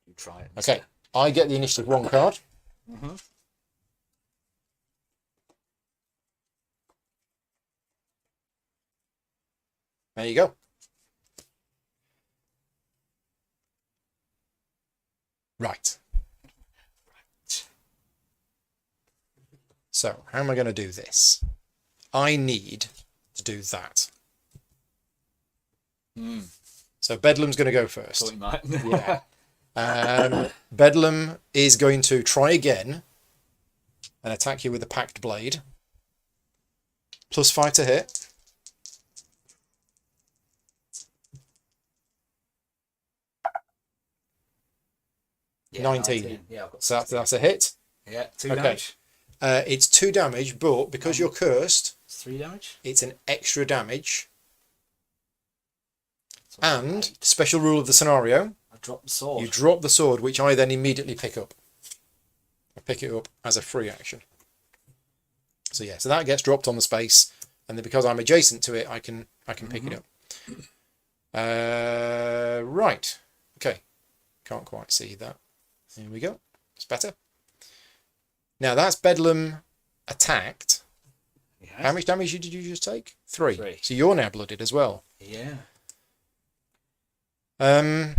You try it. Okay, I get the initiative 1 card. Mm-hmm. There you go. Right. So, how am I going to do this? I need to do that. So Bedlam's going to go first. Thought you might. Yeah. Bedlam is going to try again and attack you with the Packed Blade. +5 to hit. Yeah, 19. Yeah, I've got So that's a hit. Yeah, 2 Okay. damage. It's 2 damage, but because you're cursed, It's 3 damage. it's an extra damage. So And 8. special rule of the scenario, I drop the sword. you drop the sword, which I then immediately pick up. I pick it up as a free action. So yeah, so that gets dropped on the space, and then because I'm adjacent to it, I can pick it up. Right. Okay. Can't quite see that. Here we go. It's better. Now that's Bedlam attacked. Yeah. How much damage did you just take? 3. 3. So you're now blooded as well. Yeah. I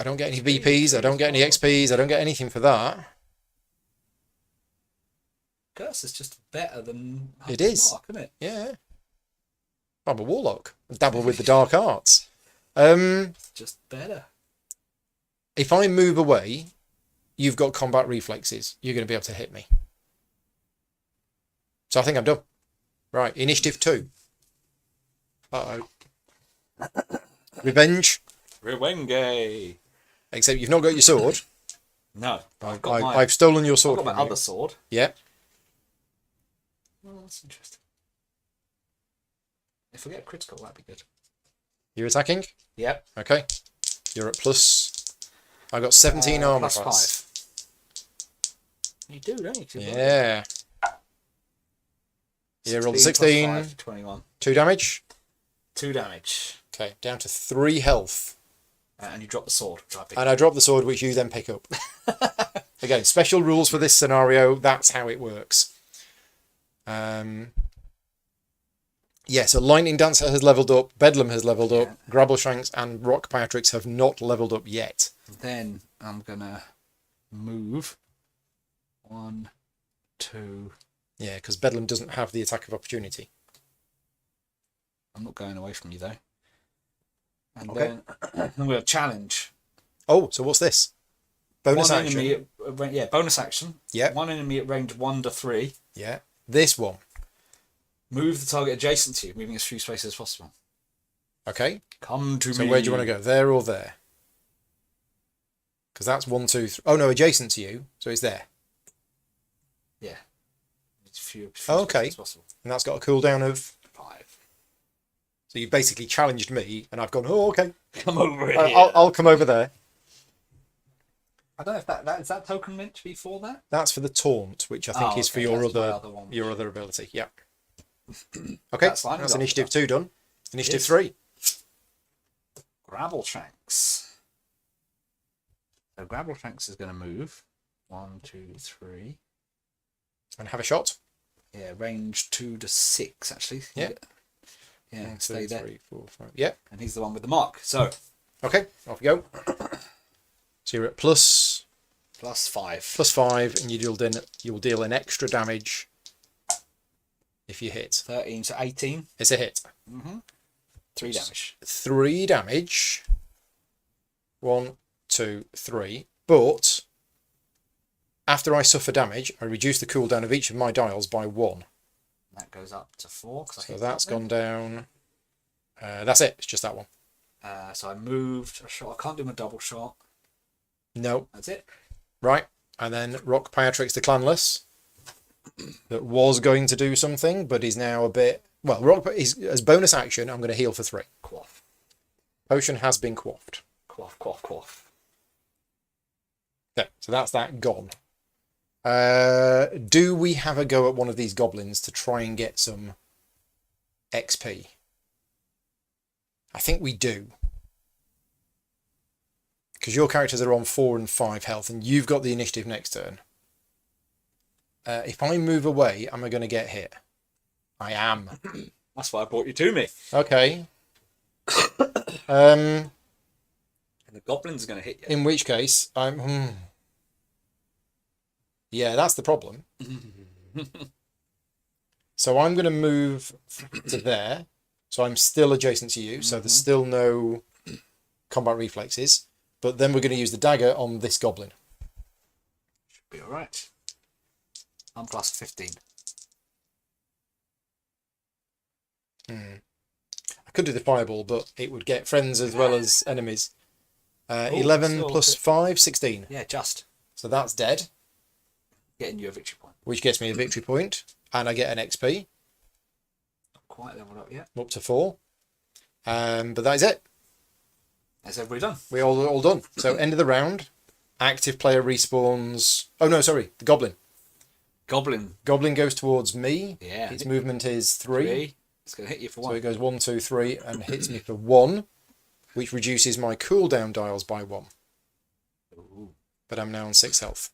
don't get any VPs. I don't get any XPs. I don't get anything for that. Curse is just better than It is. Mark, isn't it? Yeah. I'm a warlock. Dabble with the dark arts. If It's just better. I move away, you've got combat reflexes. You're going to be able to hit me. So I think I'm done. Right, initiative 2. Uh-oh. Revenge. Revenge. Except you've not got your sword. No, I've stolen your I've sword got my from you. other sword. Yeah. Oh, that's interesting. If I get critical, that'd be good. You're attacking? Yep. Okay. You're at plus... I got 17 armor plus class. 5. You do, don't you? 'Cause you've got Yeah. Yeah, rolled a 16 plus 16. 5, 21. 2 damage. 2 damage. Okay, down to 3 health. And you drop the sword, which I pick And I drop the sword, which you then pick up. Again, special rules for this scenario. That's how it works. Yeah, so Lightning Dancer has leveled up. Bedlam has leveled up. Grabbleshanks and Rock Patrick's have not leveled up yet. Then I'm gonna move 1, 2. Yeah, because Bedlam doesn't have the attack of opportunity. I'm not going away from you though. And Okay. then I'm gonna challenge. Oh, so what's this? Bonus one action. enemy at, bonus action. Yeah. One enemy at range 1 to 3. Yeah. This one. Move the target adjacent to you, moving as few spaces as possible. Okay. Come to So me. where do you want to go? There or there? Because that's 1, 2, 3. Oh no, adjacent to you. So it's there. Yeah. As few Oh, okay. spaces as possible. And that's got a cooldown of... 5. So you basically challenged me, and I've gone, oh, okay. Come over here. I'll come over there. I don't know if that is that token meant to be for that? That's for the taunt, which I think is for your that's my other one. your other ability. Yeah. Okay, That's fine. that's initiative 2 done. Initiative Yes. 3. Grabbleshanks. So Grabbleshanks is going to move. 1, 2, 3. And have a shot. Yeah, range 2 to 6 actually. Yeah. Yeah, 1, stay 2, there. 3, 4, 5. Yeah. And he's the one with the mark. So Okay, off we go. So you're at plus plus 5. 5, and you'll deal an extra damage if you hit. 13 to 18. It's a hit. 3 damage. 3 damage. 1, 2, 3. But after I suffer damage, I reduce the cooldown of each of my dials by 1. That goes up to 4. 'Cause I So hit that's that then. gone down. That's it. It's just that one. So I moved a shot. I can't do my double shot. No. That's it. Right. And then Rock Piatrix the Clanless. That was going to do something, but is now a bit... Well, rock is as bonus action. I'm going to heal for 3. Quaff. Potion has been quaffed. Quaff, quaff, quaff. Yeah, so that's that gone. Do we have a go at one of these goblins to try and get some XP? I think we do. Because your characters are on 4 and 5 health, and you've got the initiative next turn. If I move away, am I going to get hit? I am. That's why I brought you to me. Okay. And the goblin's going to hit you. In which case, I'm... Yeah, that's the problem. So I'm going to move to there. So I'm still adjacent to you. So there's still no combat reflexes. But then we're going to use the dagger on this goblin. Should be alright. I'm plus 15. I could do the fireball, but it would get friends as well as enemies. 11 plus 5, 16. Yeah, just. So that's dead, Getting you a victory point. which gets me a victory point, and I get an XP Not quite leveled up yet. up to 4. But that is it. That's everybody done. We're all done. So end of the round. Active player respawns. Oh no, sorry, the goblin. Goblin. Goblin goes towards me. Yeah. Its movement is 3. It's going to hit you for So 1. it goes 1, 2, 3, and hits me for 1, which reduces my cooldown dials by 1. Ooh. But I'm now on 6 health.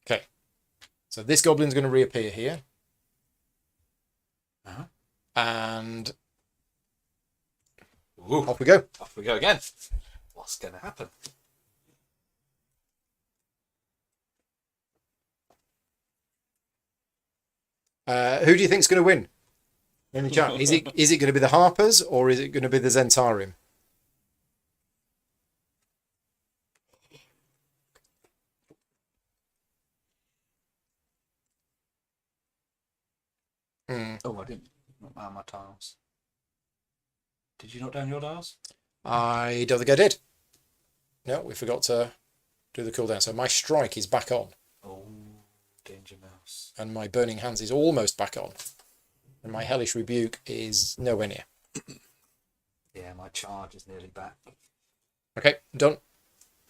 Okay. So this goblin's going to reappear here. Uh-huh. And Ooh. off we go. Off we go again. What's going to happen? Who do you think's going to win? In the chat, is it going to be the Harpers or is it going to be the Zentarium? Oh, I didn't knock down my tiles. Did you knock down your tiles? I don't think I did. No, we forgot to do the cooldown. So my strike is back on, Oh, Danger Mouse. and my burning hands is almost back on, and my hellish rebuke is nowhere near. Yeah, my charge is nearly back. Okay, done.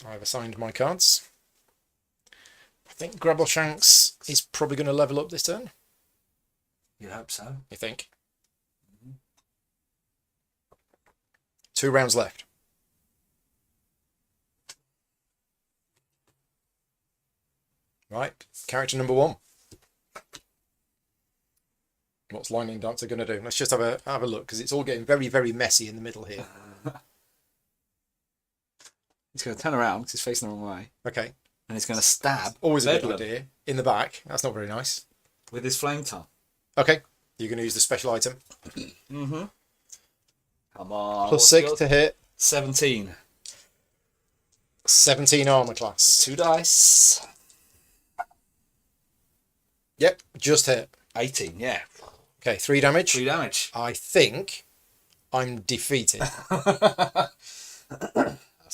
I've assigned my cards. I think Grabbleshanks is probably going to level up this turn. You hope so. You think? 2 rounds left. Right, character number 1. What's Lightning Dancer going to do? Let's just have a look, because it's all getting very, very messy in the middle here. He's going to turn around because he's facing the wrong way. Okay, And he's going to stab always a good Bedlam idea. In the back, that's not very nice. with his flame tongue. Okay, you're going to use the special item. Mm-hmm. Come on. Plus what's 6 yours? to hit, 17. 17 armor class. 2 dice. Yep, just hit. 18, yeah. Okay, 3 damage. 3 damage. I think I'm defeated. That's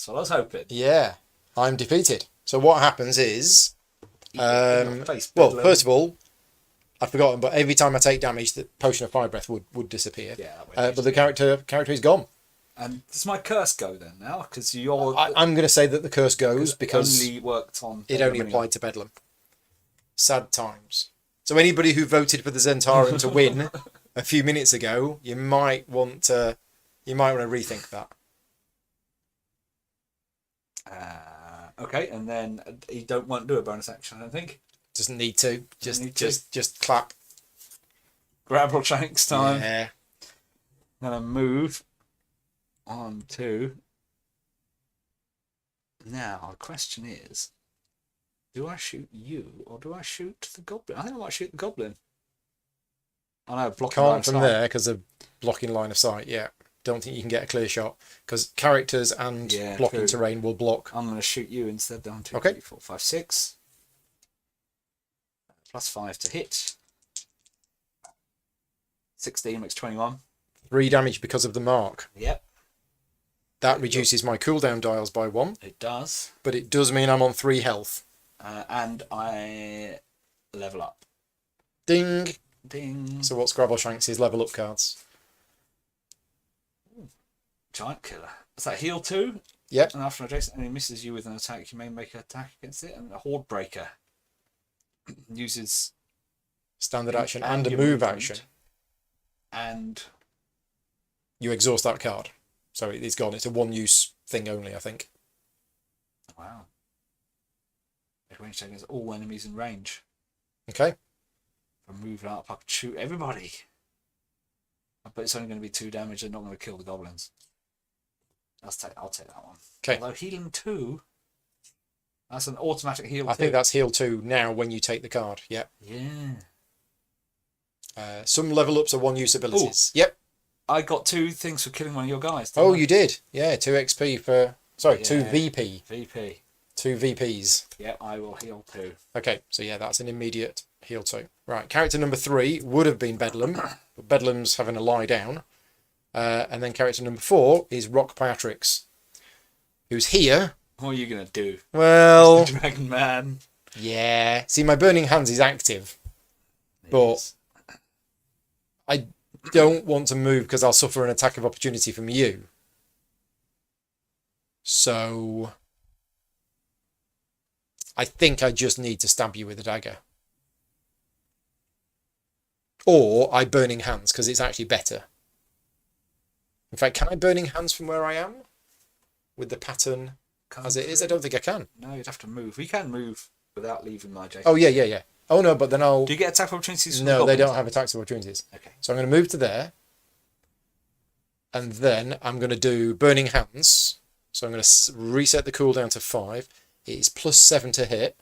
what I was hoping. Yeah, I'm defeated. So what happens is, Face well, Bedlam. first of all, I've forgotten, but every time I take damage, the potion of fire breath would disappear. Yeah, that way But the character is gone. And does my curse go then now? Because you're I'm going to say that the curse goes because only worked on. it only applied to Bedlam. Sad times. So anybody who voted for the Zentarium to win a few minutes ago, you might want to rethink that. Okay, and then you won't do a bonus action, I don't think. Doesn't need to. Need Just clap. Grabbleshanks time. Yeah. Gonna move on to. Now, the question is, do I shoot you or do I shoot the goblin? I think I might shoot the goblin. I know, blocking line Can't of from sight. there because of blocking line of sight. Yeah. Don't think you can get a clear shot because characters and Yeah, blocking true. terrain will block. I'm gonna shoot you instead. Down 2, Okay. 3, 4, 5, 6. Plus 5 to hit. 16 makes 21. 3 damage because of the mark. Yep, That reduces my cooldown dials by 1, it does. but it does mean I'm on 3 health. And I level up. Ding! Ding. So what's Grabbleshanks' level up cards? Giant Killer. Is that heal 2? Yep. And after an adjacent enemy misses you with an attack, you may make an attack against it. And a Horde Breaker uses Standard action and a your move movement. action. And You exhaust that card. So it's gone. It's a one-use thing only, I think. wow. Make range against all enemies in range. Okay. If I move up, I can shoot everybody. But it's only going to be 2 damage and not going to kill the goblins. I'll take that one. Okay. Although healing 2, that's an automatic heal 2. I think that's heal 2 now when you take the card. Yep. Yeah. Some level ups are one-use abilities. Yep. I got 2 things for killing one of your guys. Oh, I? you did. Yeah, 2 XP for... Sorry, 2 Yeah. VP. VP. 2 VPs. Yep, I will heal 2. Okay, so yeah, that's an immediate heal 2. Right, character number 3 would have been Bedlam, but Bedlam's having a lie down. And then character number 4 is Rock Patrix, who's here. What are you going to do? Well, Dragon Man. yeah. See, my Burning Hands is active, but Yes. I don't want to move because I'll suffer an attack of opportunity from you. So I think I just need to stab you with a dagger. Or I Burning Hands because it's actually better. In fact, can I Burning Hands from where I am? With the pattern as it is? I don't think I can. No, you'd have to move. We can move without leaving my Jason. Oh, yeah. Oh, no, but then I'll... Do you get attack opportunities from No, they goblins? don't have attacks of opportunities. Okay. So I'm going to move to there. And then I'm going to do Burning Hands. So I'm going to reset the cooldown to 5. It is +7 to hit.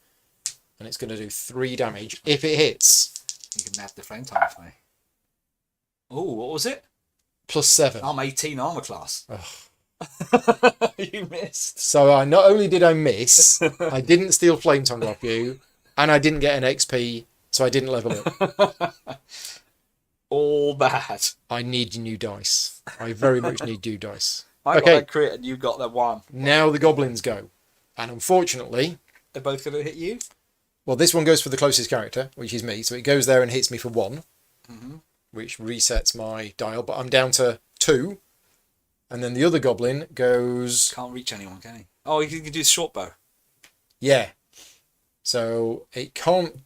And it's going to do 3 damage. If it hits, You can nab the flame time for me. Oh, what was it? +7. I'm 18 armor class. Ugh. You missed. So I not only did I miss, I didn't steal Flame Tongue off you, and I didn't get an XP, so I didn't level up. All bad. I need new dice. I very much need new dice. I Okay. got that crit and you got that 1. Now the goblins go. And unfortunately, They're both going to hit you? well, this one goes for the closest character, which is me. So it goes there and hits me for 1, which resets my dial. But I'm down to 2. And then the other goblin goes... Can't reach anyone, can he? Oh, you can do short bow. Yeah. So it can't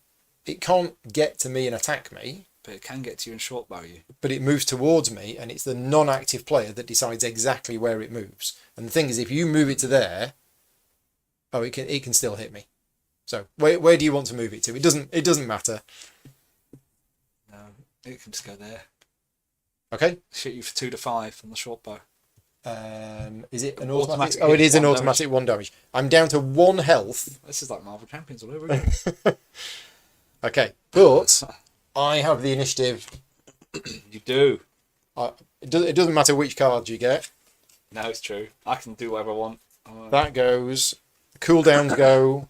get to me and attack me, But it can get to you and short bow you. but it moves towards me, and it's the non-active player that decides exactly where it moves. And the thing is, if you move it to there, oh, it can still hit me. So where do you want to move it to? It doesn't matter. No, it can just go there. Okay. Shoot you for 2 to 5 on the short bow. Is it an Automatic automatic? Oh, it hit, is an 1 automatic 1 damage. I'm down to 1 health. This is like Marvel Champions all over again. Okay, but I have the initiative. You do. It doesn't matter which card you get. No, it's true. I can do whatever I want. That goes. Cooldowns go.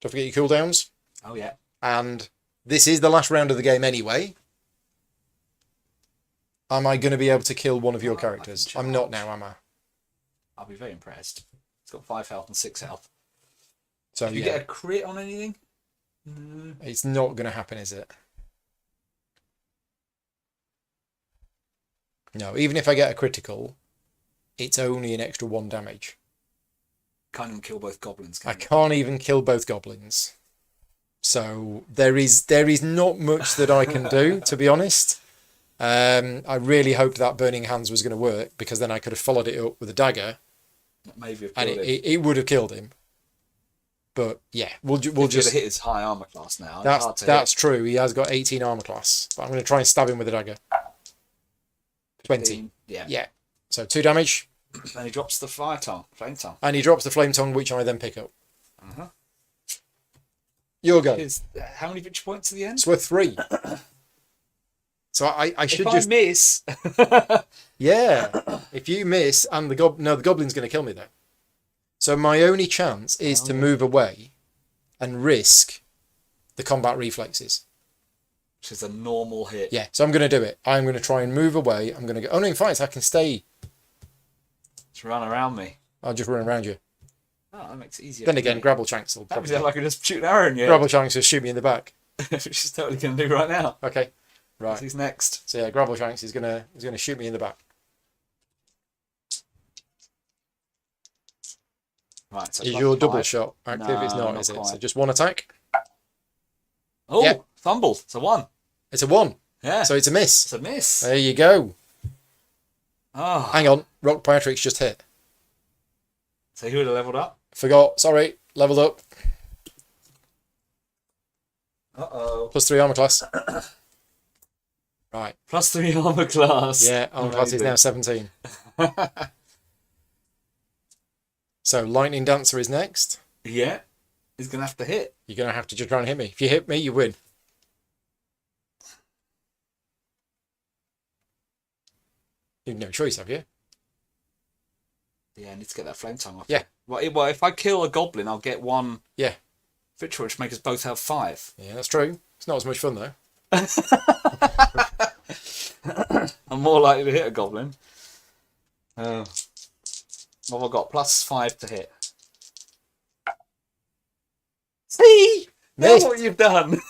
Don't forget your cooldowns. Oh, yeah. And this is the last round of the game anyway. Am I going to be able to kill one of your characters? I'm not now, am I? I'll be very impressed. It's got 5 health and 6 health. So Do you yeah, get a crit on anything? No. it's not going to happen, is it? No, even if I get a critical, it's only an extra 1 damage. Can't even kill both goblins, I can you? can't even kill both goblins. So there is not much that I can do, to be honest. I really hoped that Burning Hands was going to work, because then I could have followed it up with a dagger, Maybe have and killed him. it would have killed him. But yeah, we'll If just. hit his high armor class now. It's hard to That's true. He has got 18 armor class, but I'm going to try and stab him with a dagger. 20. 15. Yeah. Yeah. So 2 damage, Then he drops the flame tongue. and he drops the Flame Tongue, which I then pick up. Uh-huh. Your go. How many victory points at the end? It's worth 3. So I should If just I miss, yeah. If you miss, and the goblin's going to kill me though. So my only chance is to move away, and risk the combat reflexes. which is a normal hit. Yeah. So I'm going to do it. I'm going to try and move away. I'm going to go. Oh no! In fact, I can stay. Just run around me. I'll just run around you. Oh, that makes it easier. Then for again, me. Grabbleshanks will That means probably. I can just shoot an arrow in you. Grabbleshanks will shoot me in the back. Which is totally going to do right now. Okay. Right. He's next. So yeah, Gravelshanks is gonna shoot me in the back. Right. So Is plus your double 5. shot active? No, It's not, not is it? quite. So just one attack. Oh, Yeah. fumbled. It's a 1. It's a 1. Yeah. So it's a miss. It's a miss. There you go. Oh. Hang on. Rock Piratrix just hit. So he would have leveled up. Forgot. Sorry. Leveled up. Uh-oh. +3 armor class. Right. +3 armor class. Yeah, armor class is now 17. So Lightning Dancer is next. Yeah. He's going to have to hit. You're going to have to just try and hit me. If you hit me, you win. You've no choice, have you? Yeah, I need to get that flame tongue off. Yeah. Well, if I kill a goblin, I'll get 1 Yeah. victory, which makes us both have 5. Yeah, that's true. It's not as much fun, though. I'm more likely to hit a goblin. What have I got? +5 to hit. See? Know Missed. what you've done.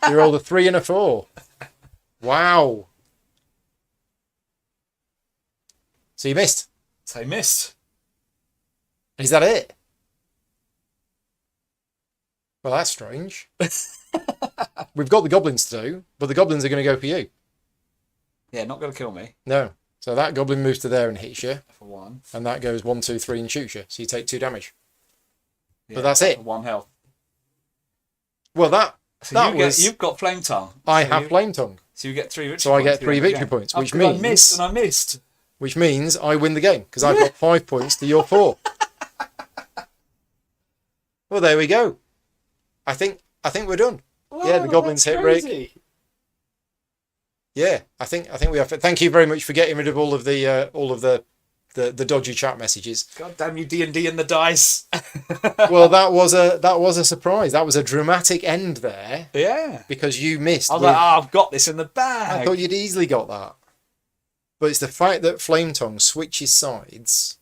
You rolled a 3 and a 4. Wow. So you missed. So he missed. Is that it? Well, that's strange. We've got the goblins to do, but the goblins are going to go for you. Yeah, not going to kill me. No. So that goblin moves to there and hits you, For 1. and that goes 1, 2, 3 and shoots you. So you take 2 damage. Yeah, But that's it. for 1 health. Well, that So was. you've got flame tongue. I So have you- Flame Tongue, So you get 3 victory So I points. get 3 victory points, which because means I missed. which means I win the game because I've got 5 points to your 4. Well, there we go. I think we're done. Yeah, the goblins hit Rick. Yeah, I think we have. Thank you very much for getting rid of all of the dodgy chat messages. God damn you, D&D and the dice. Well, that was a surprise. That was a dramatic end there Yeah. because you missed. I was with- like, I've got this in the bag. I thought you'd easily got that. But it's the fact that Flame Tongue switches sides,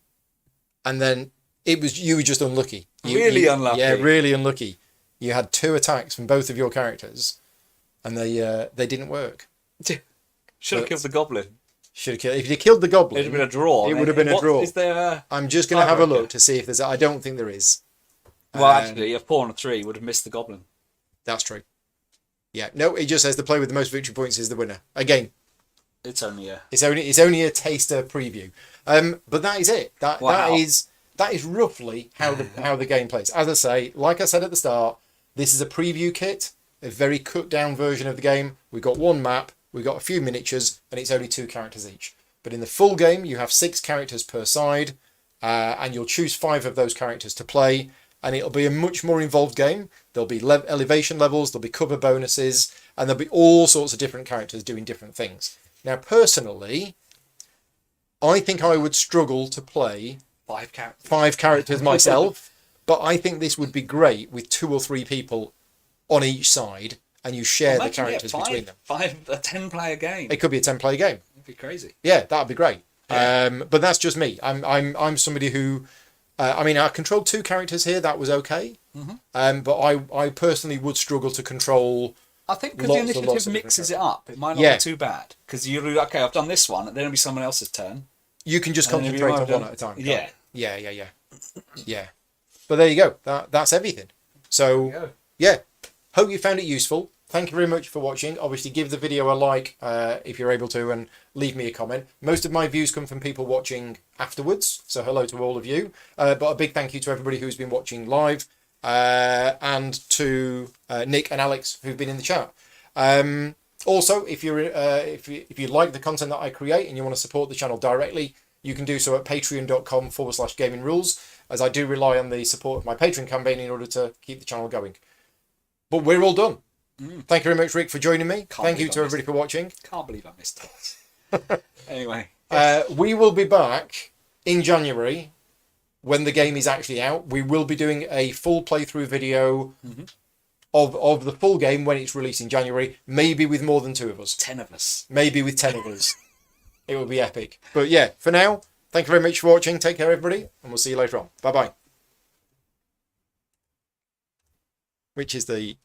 and then you were just unlucky. Really unlucky. Yeah, really unlucky. You had 2 attacks from both of your characters, and they didn't work. Should have killed the goblin. Should have killed. If you killed the goblin, It'd have been a draw. It would have been a draw. Is there? I'm just going to have a Tiebreaker. look to see if there's. I don't think there is. Well, actually, a 4 and a 3 would have missed the goblin. That's true. Yeah, no, it just says the player with the most victory points is the winner. Again, It's only a. it's only a taster preview. But that is it. That Wow. that is roughly how the game plays. As I say, like I said at the start, this is a preview kit, a very cut down version of the game. We've got 1 map, we've got a few miniatures, and it's only 2 characters each. But in the full game, you have 6 characters per side, and you'll choose 5 of those characters to play, and it'll be a much more involved game. There'll be elevation levels, there'll be cover bonuses, and there'll be all sorts of different characters doing different things. Now, personally, I think I would struggle to play 5 characters. 5 characters myself, but I think this would be great with 2 or 3 people on each side, and you share the characters between them. A 10-player game. It could be a 10-player game. It'd be crazy. Yeah, that'd be great. Yeah. But that's just me. I'm somebody who, I controlled 2 characters here. That was okay. Mm-hmm. But I personally would struggle to control. I think because Lots the and lots initiative of mixes different it up, it might not Yeah. be too bad. Because you're okay, I've done this one, and then it'll be someone else's turn. You can just And then if you concentrate on want one to- at a time. Yeah. Yeah. But there you go. That's everything. So yeah, hope you found it useful. Thank you very much for watching. Obviously, give the video a like if you're able to, and leave me a comment. Most of my views come from people watching afterwards, so hello to all of you. But a big thank you to everybody who's been watching live, and to Nick and Alex who've been in the chat. Also, if you like the content that I create and you want to support the channel directly, you can do so at patreon.com/gaming rules, as I do rely on the support of my Patreon campaign in order to keep the channel going. But we're all done. Thank you very much, Rick, for joining me. Thank you believe to I everybody for watching. Can't believe I missed that. Anyway. We will be back in January when the game is actually out. We will be doing a full playthrough video of the full game when it's released in January, maybe with more than 2 of us. 10 of us. Maybe with 10 of us. It will be epic. But yeah, for now, thank you very much for watching. Take care, everybody, and we'll see you later on. Bye-bye. Which is the...